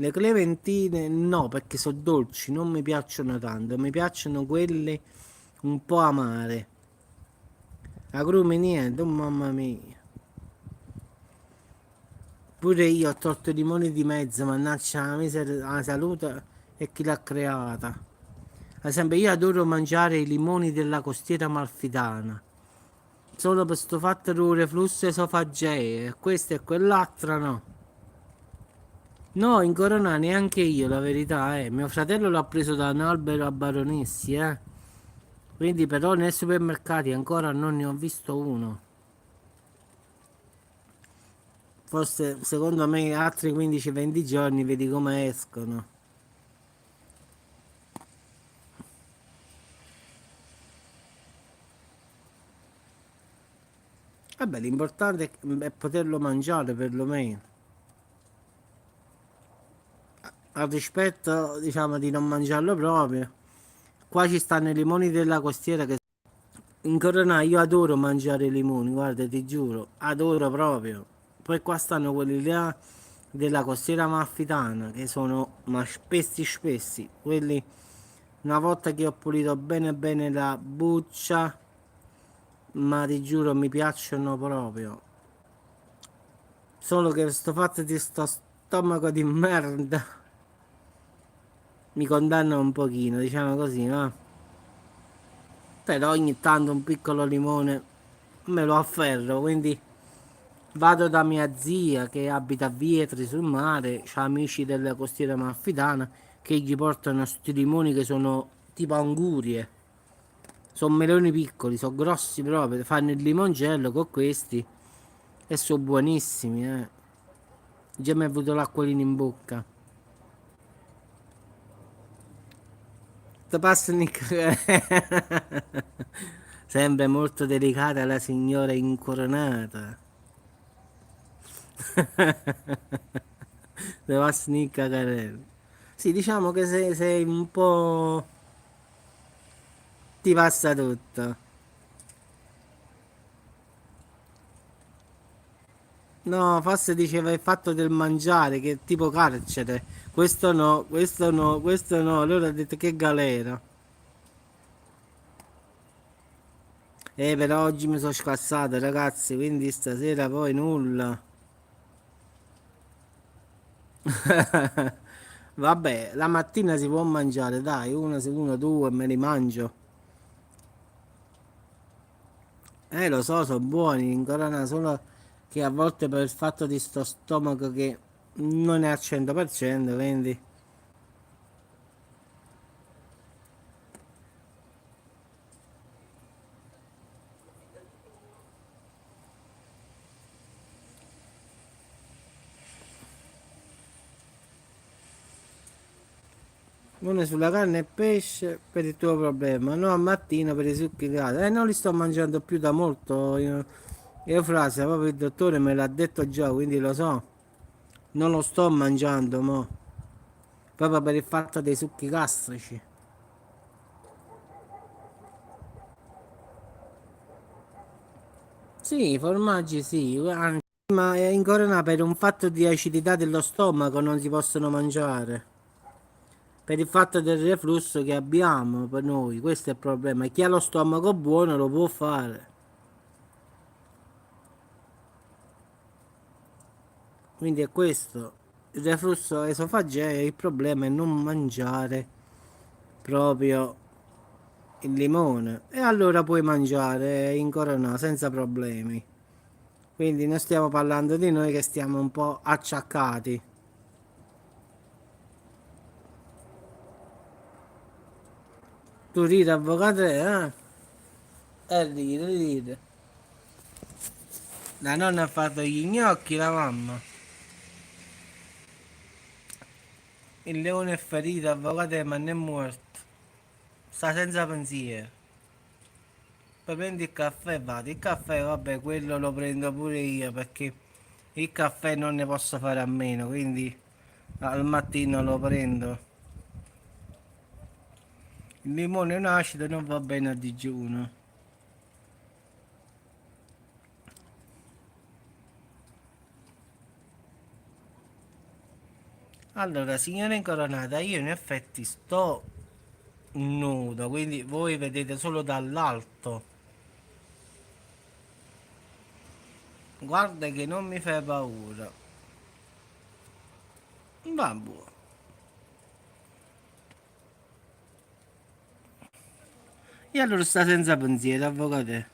Le clementine no, perché sono dolci, non mi piacciono tanto, mi piacciono quelle un po' amare. Agrumi niente, oh mamma mia. Pure io ho tolto i limoni di mezzo, mannaggia la miseria, la salute e chi l'ha creata. Ad esempio, io adoro mangiare i limoni della costiera amalfitana. Solo per sto fatto del reflusso esofageo, questo e quell'altro no. No, in Corona neanche io, la verità è. Mio fratello l'ha preso da un albero a baronessi, eh. Quindi però nei supermercati ancora non ne ho visto uno. Forse secondo me altri 15-20 giorni vedi come escono. Vabbè, l'importante è poterlo mangiare perlomeno. Al rispetto, diciamo, di non mangiarlo proprio. Qua ci stanno i limoni della costiera che in Corona io adoro mangiare i limoni, guarda, ti giuro, adoro proprio. Poi qua stanno quelli là della costiera amalfitana che sono ma spessi spessi. Quelli una volta che ho pulito bene bene la buccia, ma ti giuro mi piacciono proprio. Solo che sto fatto di sto stomaco di merda mi condanna un pochino, diciamo così, no? Però ogni tanto un piccolo limone me lo afferro, quindi vado da mia zia che abita a Vietri sul mare, c'ha amici della costiera amalfitana che gli portano sti limoni che sono tipo angurie. Sono meloni piccoli, sono grossi proprio, fanno il limoncello con questi e sono buonissimi, eh. Già mi è venuto l'acquolina in bocca. Te passa Sembra molto delicata la signora incoronata. Te passa nicca carella. Sì, diciamo che sei un po'... ti passa tutto. No, forse diceva il fatto del mangiare, che è tipo carcere. Questo no, questo no, questo no. Allora ho detto che galera. Però oggi mi sono scassato, ragazzi, quindi stasera poi nulla. Vabbè, la mattina si può mangiare, dai, uno, due, me li mangio. Lo so, sono buoni, ancora una sola che a volte per il fatto di sto stomaco che non è al 100%, quindi... Uno sulla carne e pesce per il tuo problema, no al mattino per i succhi di latte. Non li sto mangiando più da molto. Io frase, proprio il dottore me l'ha detto già, quindi lo so. Non lo sto mangiando, mo. Proprio per il fatto dei succhi gastrici. Sì, i formaggi sì, anche, ma in Corona per un fatto di acidità dello stomaco non si possono mangiare. Per il fatto del reflusso che abbiamo per noi, questo è il problema. Chi ha lo stomaco buono lo può fare. Quindi è questo. Il reflusso esofageo, il problema è non mangiare proprio il limone. E allora puoi mangiare in Corona senza problemi. Quindi non stiamo parlando di noi che stiamo un po' acciaccati. Tu ridi avvocato, eh? Ride. La nonna ha fatto gli gnocchi, la mamma. Il leone è ferito, avvocato, ma non è morto. Sta senza pensiero. Poi prendi il caffè e vado. Il caffè, vabbè, quello lo prendo pure io perché il caffè non ne posso fare a meno, quindi al mattino lo prendo. Il limone è un acido, non va bene a digiuno. Allora, signora incoronata, io in effetti sto nudo, quindi voi vedete solo dall'alto. Guarda che non mi fai paura. Vabbè. E allora sta senza pensiero, avvocato.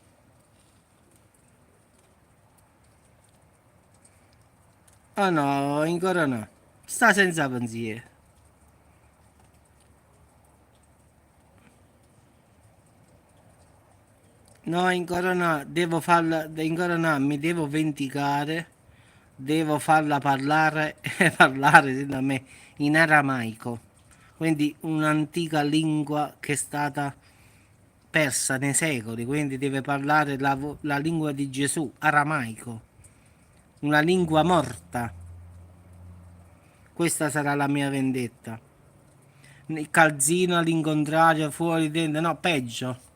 Ah no, ancora no. Sta senza pensiero. No, ancora no, devo farla, ancora no, mi devo vendicare, devo farla parlare, parlare da me in aramaico, quindi un'antica lingua che è stata persa nei secoli, quindi deve parlare la lingua di Gesù, aramaico, una lingua morta. Questa sarà la mia vendetta. Il calzino all'incontrario, fuori, dentro, no, peggio.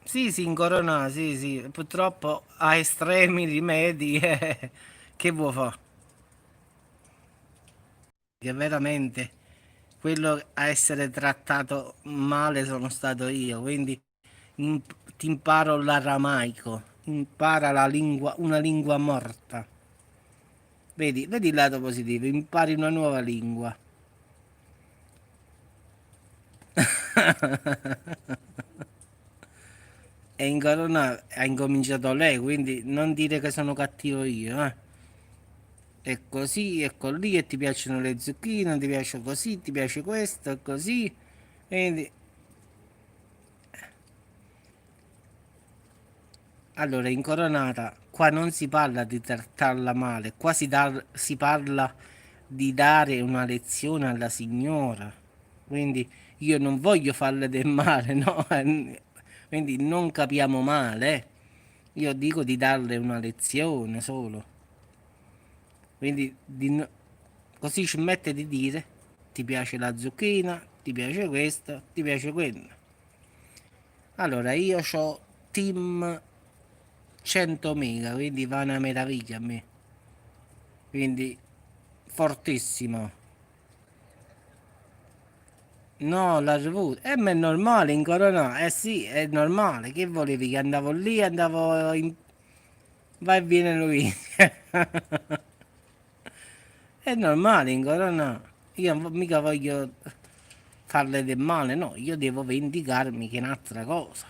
Sì, sì, in corona, sì, sì, purtroppo a estremi rimedi, che vuoi fare? Che veramente quello a essere trattato male sono stato io, quindi ti imparo l'aramaico, impara la lingua, una lingua morta. Vedi, vedi il lato positivo, impari una nuova lingua. E in corona ha incominciato lei, quindi non dire che sono cattivo io, eh. È così, è così, e ti piacciono le zucchine, non ti piace così, ti piace questo, è così. Quindi, allora, in coronata, qua non si parla di trattarla male, qua si parla di dare una lezione alla signora. Quindi io non voglio farle del male, no? Quindi non capiamo male. Io dico di darle una lezione solo. Quindi così ci mette di dire ti piace la zucchina, ti piace questo, ti piace quello. Allora io ho team 100 mega, quindi va una meraviglia a me. Quindi fortissimo. No, l'ha ricevuto. Ma è normale in corona. Eh sì, è normale. Che volevi? Che andavo lì, andavo in... Vai e viene lui. È normale in corona. Io mica voglio farle del male, no, io devo vendicarmi che è un'altra cosa.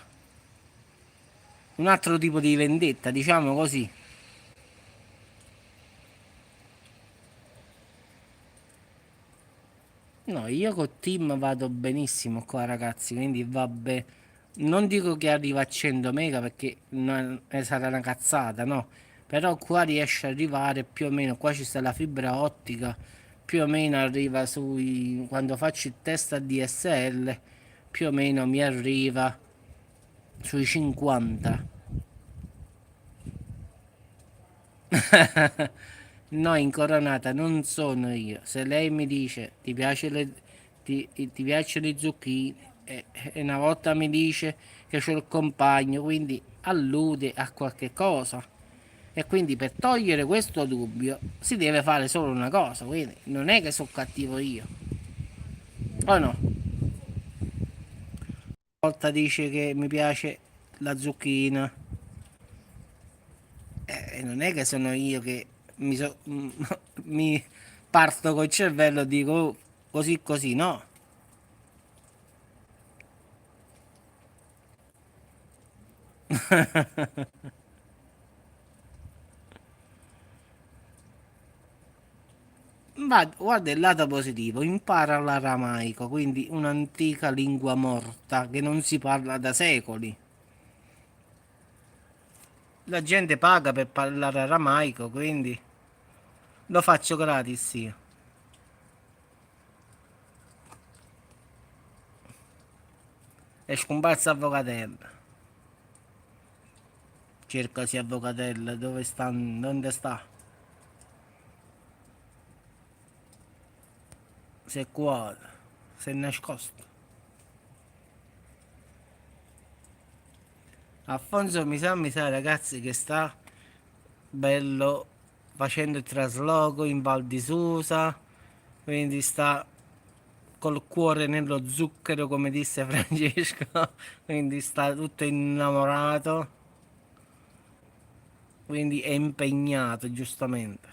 Un altro tipo di vendetta, diciamo così. No, io col team vado benissimo qua ragazzi, quindi vabbè. Non dico che arriva a 100 mega perché sarà una cazzata, no. Però qua riesce ad arrivare più o meno, qua ci sta la fibra ottica, più o meno arriva sui... Quando faccio il test a DSL, più o meno mi arriva sui 50. No, incoronata non sono io. Se lei mi dice ti piacciono i zucchini e una volta mi dice che c'ho il compagno, quindi allude a qualche cosa. E quindi per togliere questo dubbio si deve fare solo una cosa, quindi non è che sono cattivo io. O no? Una volta dice che mi piace la zucchina e non è che sono io che mi parto col cervello e dico "Oh, così così, no. Ma guarda il lato positivo, impara l'aramaico, quindi un'antica lingua morta che non si parla da secoli. La gente paga per parlare aramaico, quindi lo faccio gratis io. È scomparsa avvocatella. Cercasi avvocatella, dove sta? Dove sta? Se è qua, se è nascosto. Alfonso mi sa ragazzi che sta bello facendo il trasloco in Val di Susa, quindi sta col cuore nello zucchero, come disse Francesco, quindi sta tutto innamorato, quindi è impegnato, giustamente.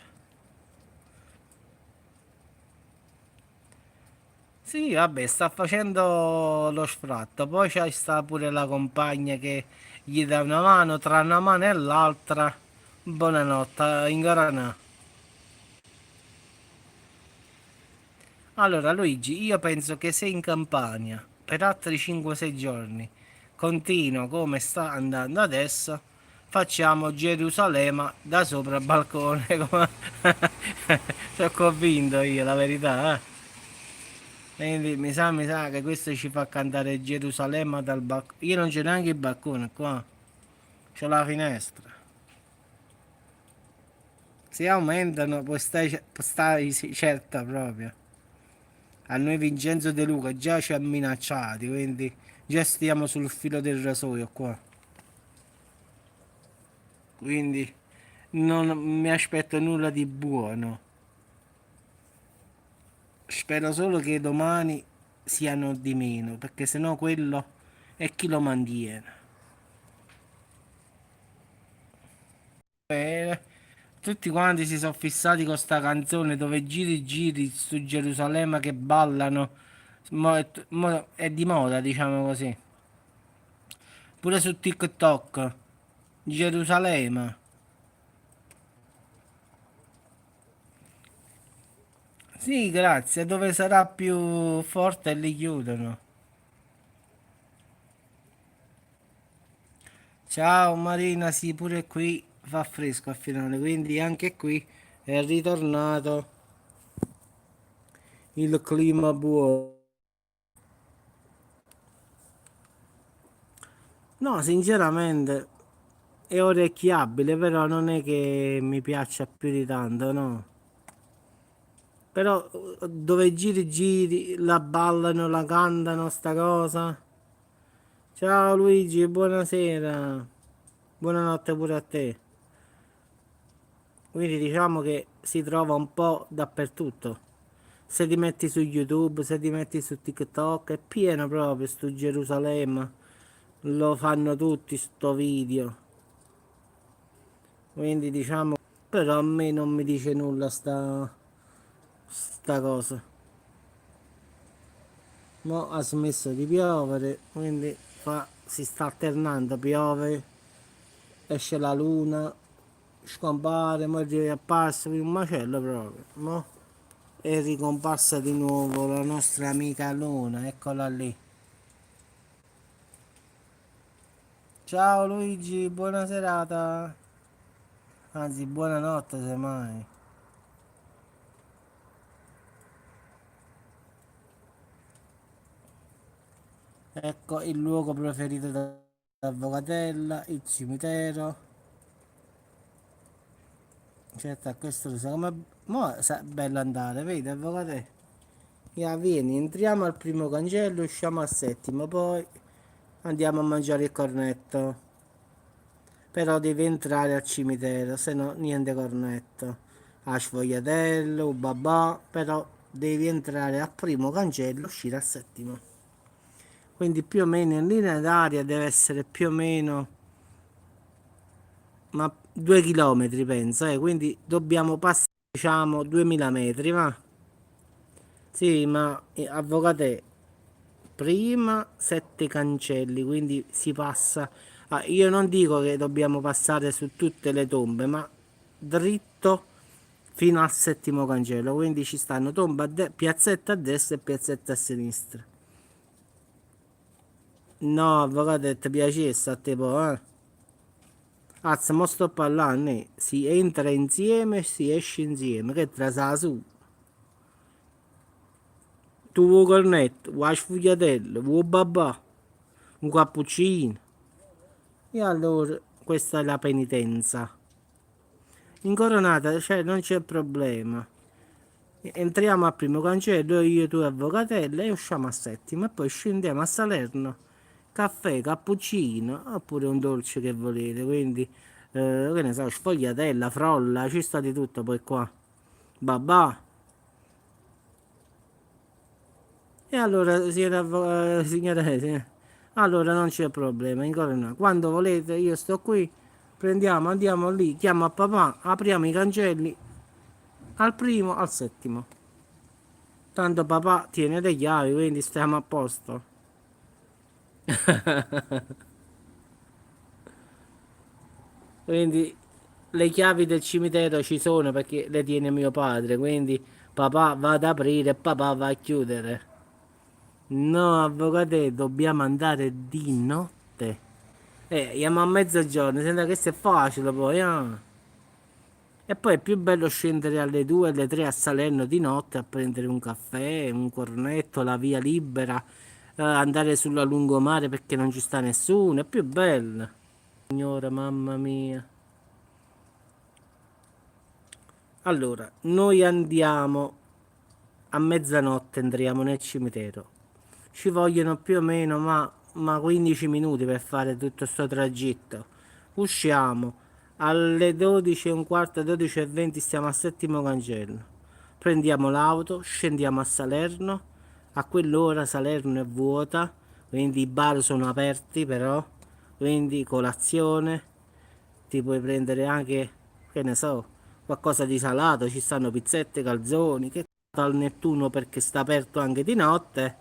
Sì, vabbè, sta facendo lo sfratto, poi c'è sta pure la compagna che gli dà una mano, tra una mano e l'altra. Buonanotte, in Garanà. Allora, Luigi, io penso che se in Campania per altri 5-6 giorni continua come sta andando adesso, facciamo Gerusalemme da sopra il balcone. Sono convinto io, la verità, eh. Quindi mi sa che questo ci fa cantare Gerusalemme dal balcone. Io non c'è neanche il balcone qua, c'ho la finestra. Se aumentano, poi stai certa proprio. A noi Vincenzo De Luca già ci ha minacciati, quindi già stiamo sul filo del rasoio qua. Quindi non mi aspetto nulla di buono. Spero solo che domani siano di meno, perché sennò quello è chi lo mantiene. Eh, tutti quanti si sono fissati con sta canzone dove giri giri su Gerusalemme che ballano. Mo è di moda, diciamo così. Pure su TikTok. Gerusalemme. Sì, grazie. Dove sarà più forte li chiudono. Ciao Marina, sì, pure qui fa fresco a finale, quindi anche qui è ritornato il clima buono. No, sinceramente è orecchiabile, però non è che mi piaccia più di tanto, no. Però dove giri giri, la ballano, la cantano, sta cosa. Ciao Luigi, buonasera. Buonanotte pure a te. Quindi diciamo che si trova un po' dappertutto. Se ti metti su YouTube, se ti metti su TikTok, è pieno proprio sto Gerusalemme. Lo fanno tutti sto video. Quindi diciamo, però a me non mi dice nulla sta cosa. Mo ha smesso di piovere, quindi si sta alternando, piove, esce la luna, scompare, poi riappare, un macello proprio. Mo è ricomparsa di nuovo la nostra amica Luna, eccola lì. Ciao Luigi, buona serata. Anzi, buonanotte semmai. Ecco il luogo preferito da Avvocatella, il cimitero. Certo, a questo lo sa come. Mo è bello andare, vedi Avvocatella? Ya, vieni, entriamo al primo cancello, usciamo al settimo, poi andiamo a mangiare il cornetto. Però devi entrare al cimitero, se no niente cornetto. A sfogliatello, babà, però devi entrare al primo cancello, uscire al settimo. Quindi più o meno in linea d'aria deve essere più o meno, ma 2 chilometri penso, quindi dobbiamo passare diciamo 2000 metri, va? Sì, ma avvocate, prima 7 cancelli, quindi si passa. Io non dico che dobbiamo passare su tutte le tombe, ma dritto fino al settimo cancello. Quindi ci stanno tombe piazzetta a destra e piazzetta a sinistra. No, avvocato, ti piacesse a te poi, eh? Azza, mo sto parlando, si entra insieme e si esce insieme, che tra sa su. Tu vuoi cornetto, vuoi sfugliatello, vuoi babà, un cappuccino. E allora questa è la penitenza. In coronata, cioè, non c'è problema. Entriamo al primo cancello, io, tu e Avvocatella, e usciamo al settimo. E poi scendiamo a Salerno. Caffè, cappuccino, oppure un dolce che volete. Quindi che ne so, sfogliatella, frolla, ci sta di tutto poi qua. Babà. E allora, signora, allora non c'è problema, ancora no. Quando volete, io sto qui, prendiamo, andiamo lì, chiamo a papà, apriamo i cancelli al primo, al settimo. Tanto papà tiene le chiavi, quindi stiamo a posto. Quindi le chiavi del cimitero ci sono perché le tiene mio padre, quindi papà va ad aprire e papà va a chiudere. No, avvocate, dobbiamo andare di notte. Andiamo a mezzogiorno, sembra che sia facile poi, ah. E poi è più bello scendere alle 2, alle 3 a Salerno di notte a prendere un caffè, un cornetto, la via libera, andare sulla lungomare perché non ci sta nessuno, è più bello. Signora, mamma mia. Allora, noi andiamo a mezzanotte, entriamo nel cimitero. Ci vogliono più o meno ma 15 minuti per fare tutto questo tragitto. Usciamo alle 12 e un quarto, 12 e 20 stiamo al settimo cancello. Prendiamo l'auto, scendiamo a Salerno. A quell'ora Salerno è vuota, quindi i bar sono aperti però, quindi colazione, ti puoi prendere anche, che ne so, qualcosa di salato, ci stanno pizzette, calzoni, che al Nettuno perché sta aperto anche di notte.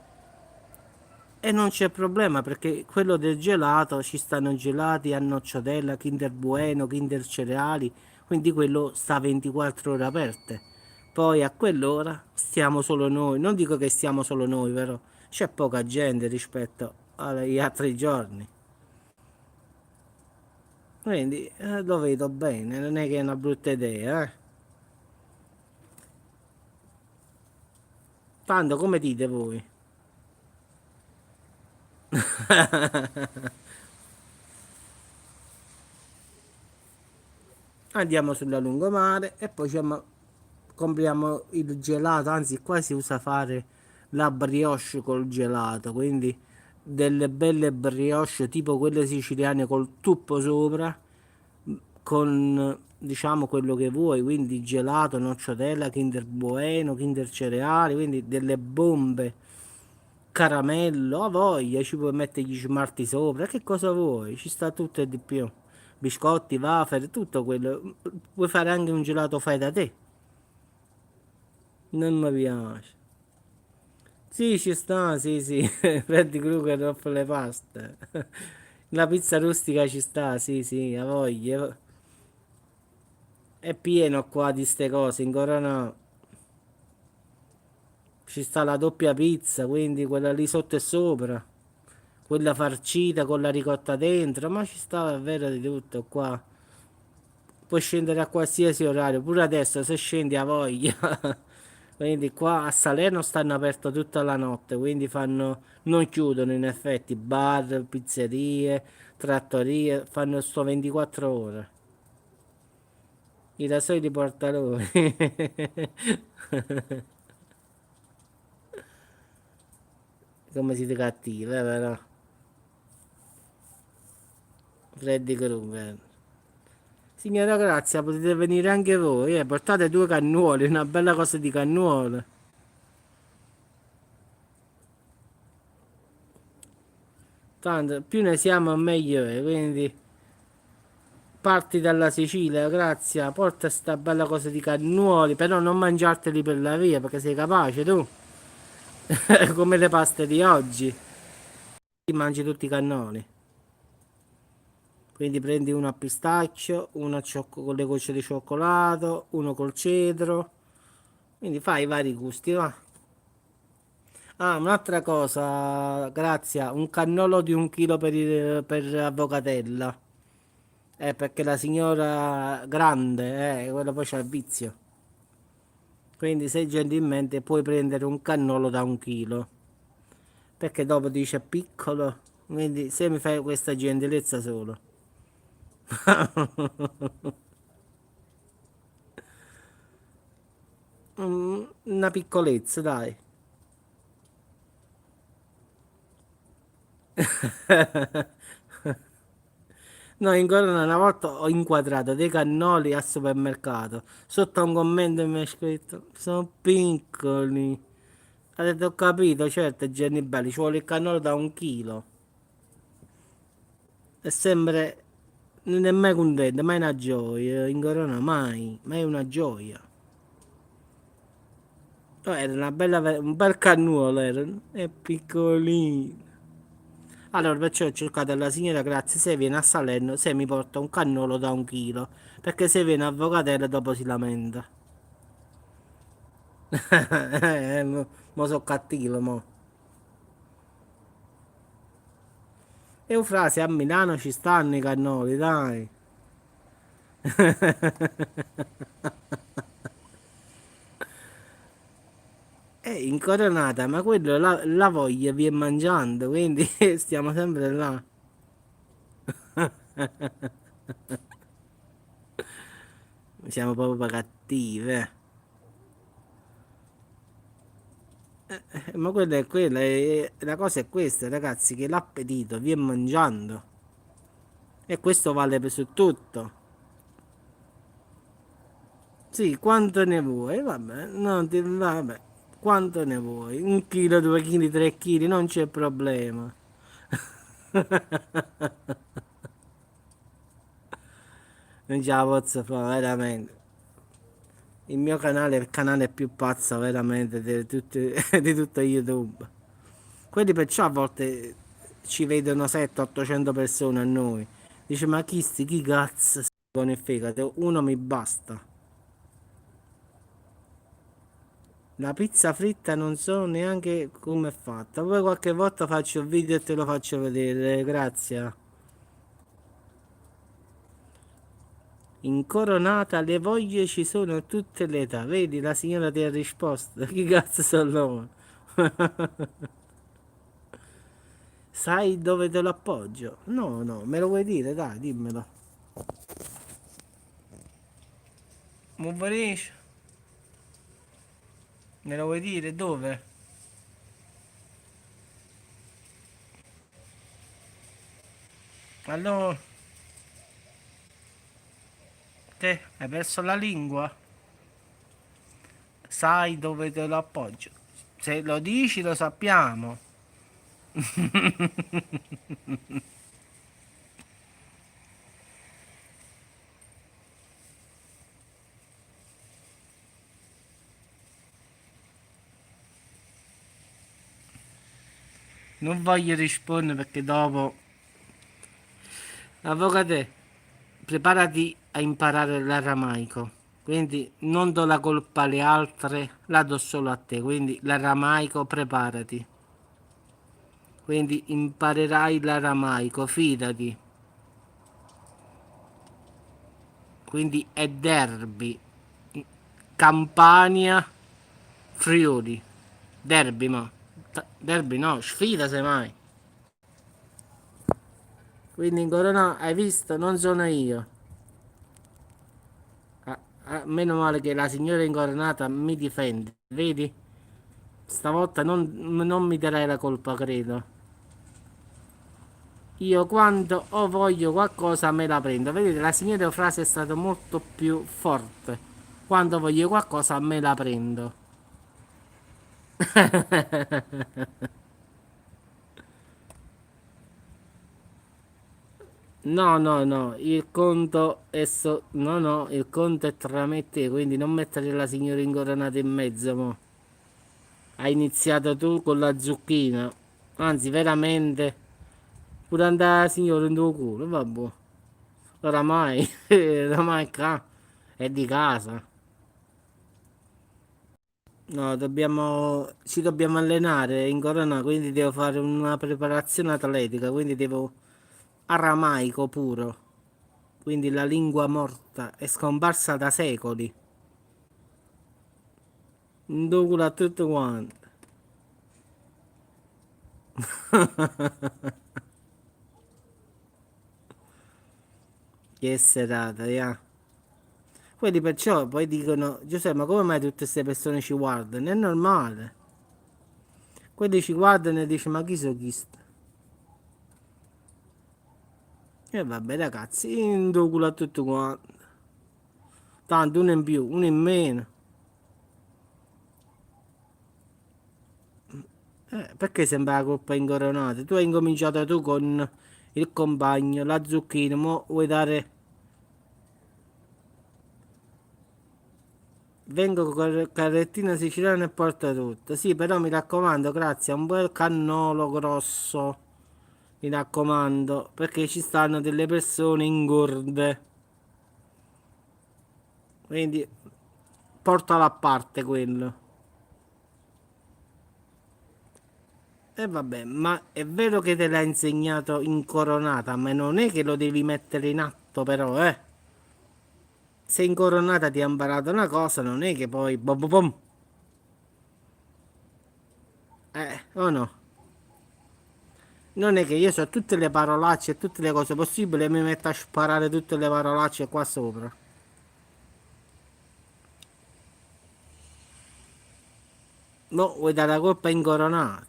E non c'è problema perché quello del gelato ci stanno gelati a nocciadella, Kinder Bueno, Kinder Cereali, quindi quello sta 24 ore aperte. Poi a quell'ora stiamo solo noi, non dico che stiamo solo noi, però c'è poca gente rispetto agli altri giorni. Quindi lo vedo bene, non è che è una brutta idea, eh. Tanto come dite voi? Andiamo sulla lungomare e poi compriamo il gelato, anzi qua si usa fare la brioche col gelato, quindi delle belle brioche tipo quelle siciliane col tuppo sopra, con diciamo quello che vuoi, quindi gelato, nocciotella, Kinder Bueno, Kinder Cereali, quindi delle bombe, caramello, a voglia, ci puoi mettere gli smalti sopra, che cosa vuoi? Ci sta tutto e di più. Biscotti, wafer, tutto quello. Puoi fare anche un gelato fai da te. Non mi piace. Sì, ci sta, sì, sì. Freddy Krueger offre le paste. La pizza rustica ci sta, sì, sì, a voglia. È pieno qua di ste cose, ancora no. Ci sta la doppia pizza, quindi quella lì sotto e sopra. Quella farcita con la ricotta dentro, ma ci sta davvero di tutto qua. Puoi scendere a qualsiasi orario, pure adesso se scendi a voglia. Quindi qua a Salerno stanno aperto tutta la notte, quindi non chiudono in effetti bar, pizzerie, trattorie, fanno sto 24 ore. I rasoi di Portaloni. Come siete cattivi, però. Freddy Krueger. Signora Grazia, potete venire anche voi, portate due cannuoli, una bella cosa di cannuole. Tanto più ne siamo meglio è, quindi parti dalla Sicilia, Grazia, porta sta bella cosa di cannuoli, però non mangiarteli per la via perché sei capace tu, come le paste di oggi, ti mangi tutti i cannoli. Quindi prendi uno a pistacchio, uno con le gocce di cioccolato, uno col cedro, quindi fai i vari gusti, va. Ah, un'altra cosa, Grazia, un cannolo di 1 chilo per Avvocatella. Perché la signora grande, quello poi c'ha il vizio. Quindi se gentilmente puoi prendere un cannolo da 1 chilo. Perché dopo dice piccolo. Quindi se mi fai questa gentilezza solo. Una piccolezza, dai. No, in Corona una volta ho inquadrato dei cannoli al supermercato. Sotto a un commento mi ha scritto: sono piccoli. Ha detto: ho capito, certo, Gianni Belli, ci vuole il cannolo da 1 chilo. E sempre. Non è mai contento, mai una gioia. In Corona mai, mai una gioia. Oh, era una bella, un bel cannuolo, era. È piccolino. Allora, perciò ho cercato la signora, grazie, se viene a Salerno, se mi porta un cannolo da 1 chilo. Perché se viene a Vocatelle dopo si lamenta. Mo so cattivo, mo. Eufrasi, a Milano ci stanno i cannoli, dai. È incoronata, ma quello la voglia viene mangiando, quindi stiamo sempre là. Siamo proprio cattive. Ma quella è quella, la cosa è questa, ragazzi, che l'appetito viene mangiando. E questo vale per su tutto. Sì, quanto ne vuoi? Vabbè, vabbè, quanto ne vuoi? 1 chilo, 2 chili, 3 chili, non c'è problema. Non ce la posso fare, veramente. Il mio canale è il canale più pazzo, veramente, di tutto YouTube. Quelli perciò a volte ci vedono 700-800 persone a noi. Dice, ma chi cazzo con il fegato? Uno mi basta. La pizza fritta non so neanche come è fatta. Poi qualche volta faccio il video e te lo faccio vedere. Grazie. In Coronata le voglie ci sono a tutte le età. Vedi, la signora ti ha risposto. Chi cazzo sono loro? Sai dove te lo appoggio? No, no, me lo vuoi dire? Dai, dimmelo. Muoverisci? Me lo vuoi dire dove? Allora, te hai perso la lingua? Sai dove te lo appoggio? Se lo dici lo sappiamo. Non voglio rispondere perché dopo... Avvocate, preparati a imparare l'aramaico. Quindi non do la colpa alle altre, la do solo a te. Quindi l'aramaico preparati. Quindi imparerai l'aramaico, fidati. Quindi è Derby, Campania, Friuli. Derby, ma. Derby no, sfida semmai. Quindi in Corona hai visto, non sono io. Meno male che la signora incoronata mi difende, vedi? Stavolta non mi darai la colpa, credo. Io quando ho voglio qualcosa me la prendo. Vedete, la signora frase è stata molto più forte. Quando voglio qualcosa me la prendo. No, no, no, il conto è no, no, il conto è tra me e te, quindi non mettere la signora incoronata in mezzo, mo. Hai iniziato tu con la zucchina. Anzi, veramente, pure andare la signora in tuo culo, vabbè. Oramai, oramai qua è di casa. No, ci dobbiamo allenare in Corona, quindi devo fare una preparazione atletica, quindi devo aramaico puro. Quindi la lingua morta è scomparsa da secoli. Indugula a tutto quanto. Che serata, ya. Quelli perciò poi dicono, Giuseppe, ma come mai tutte queste persone ci guardano? È normale. Quelli ci guardano e dicono, ma chi sono chi? E vabbè ragazzi, indocula a tutto quanto. Tanto uno in più, uno in meno. Perché sembra la colpa incoronata? Tu hai incominciato tu con il compagno, la zucchina, mo vuoi dare... Vengo con carrettina siciliana e porta tutto. Sì, però mi raccomando, grazie, un bel cannolo grosso. Mi raccomando, perché ci stanno delle persone ingorde. Quindi portalo a parte quello. E vabbè, ma è vero che te l'ha insegnato in coronata, ma non è che lo devi mettere in atto però, eh. Se in coronata ti ha imparato una cosa, non è che poi bom bom bom. O no? Non è che io so tutte le parolacce e tutte le cose possibili e mi metto a sparare tutte le parolacce qua sopra. No, vuoi dare la colpa in coronata.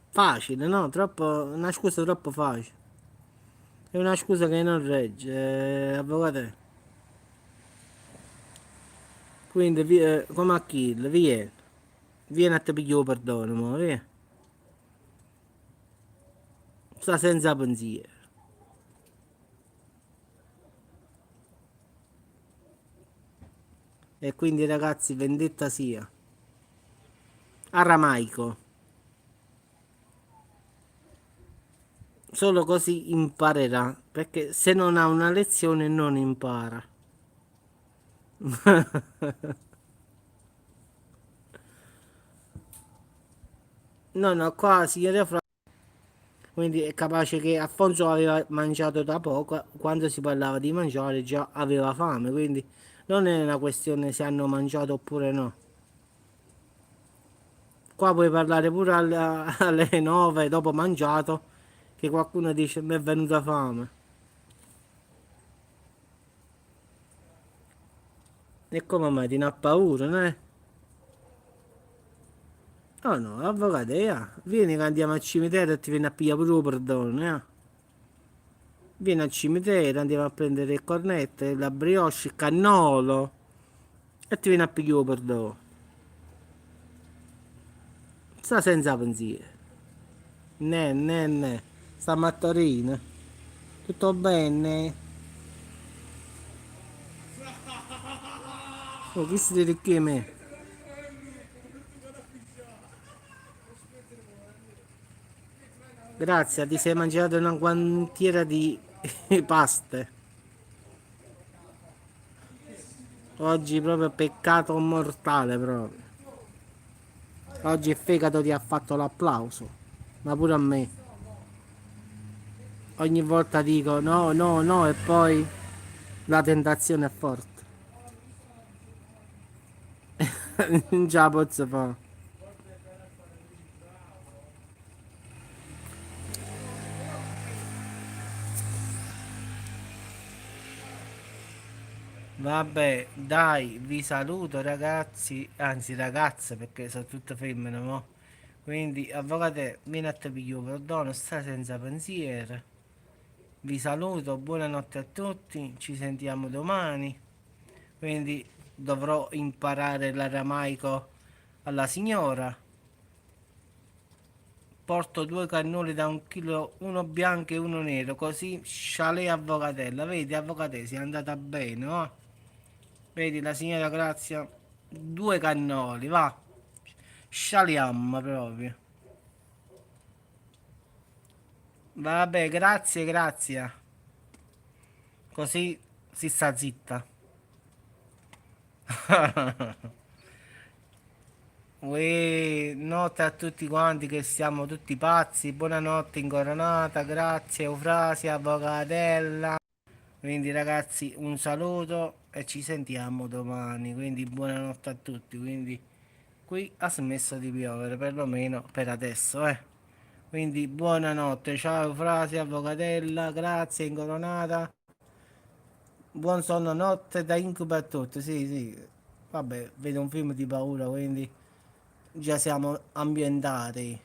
Facile, no? Troppo, una scusa troppo facile. È una scusa che non regge, avvocato. Quindi, come a kill, vieni. Vieni a te pigliare perdono, mo, vieni. Sta senza pensiero. E quindi ragazzi, vendetta sia. Aramaico. Solo così imparerà. Perché se non ha una lezione non impara. No, no, qua signore Fra. Quindi è capace che Afonso aveva mangiato da poco. Quando si parlava di mangiare già aveva fame. Quindi non è una questione se hanno mangiato oppure no. Qua puoi parlare pure alle 9 dopo mangiato. Che qualcuno dice mi è venuta fame. E come mai ti ha paura, no? Oh no, avvocato, vieni che andiamo al cimitero e ti vieni a pigliare pure il perdono, Vieni al cimitero, andiamo a prendere il cornetto, la brioche, il cannolo e ti vieni a pigliare il perdono. Sta senza pensiero. Ne. Sta a Torino. Tutto bene? Oh, chi si dice che me? Grazie, ti sei mangiato una guantiera di paste. Oggi proprio peccato mortale proprio. Oggi il fegato ti ha fatto l'applauso, ma pure a me. Ogni volta dico no, no, no e poi la tentazione è forte. Non ce la posso fare. Vabbè, dai, vi saluto ragazzi, anzi ragazze perché sono tutte femmine, mo. Quindi, avvocate, vieni a te pigliare perdono, sta senza pensiero. Vi saluto, buonanotte a tutti, ci sentiamo domani. Quindi dovrò imparare l'aramaico alla signora. Porto due cannoli da 1 chilo, uno bianco e uno nero, così scialè avvocatella. Vedi, avvocatessa, è andata bene, no? Vedi la signora Grazia, due cannoli, va. Scialiamma proprio. Vabbè, grazie, grazie. Così si sta zitta. Uè, notte a tutti quanti che siamo tutti pazzi. Buonanotte incoronata, grazie Eufrasia, avvocatella. Quindi ragazzi un saluto e ci sentiamo domani. Quindi buonanotte a tutti. Quindi qui ha smesso di piovere, perlomeno per adesso, eh. Quindi buonanotte, ciao Eufrasia, avvocatella, grazie incoronata. Buon sonno notte da incubo a tutti. Sì, sì. Vabbè, vedo un film di paura, quindi già siamo ambientati.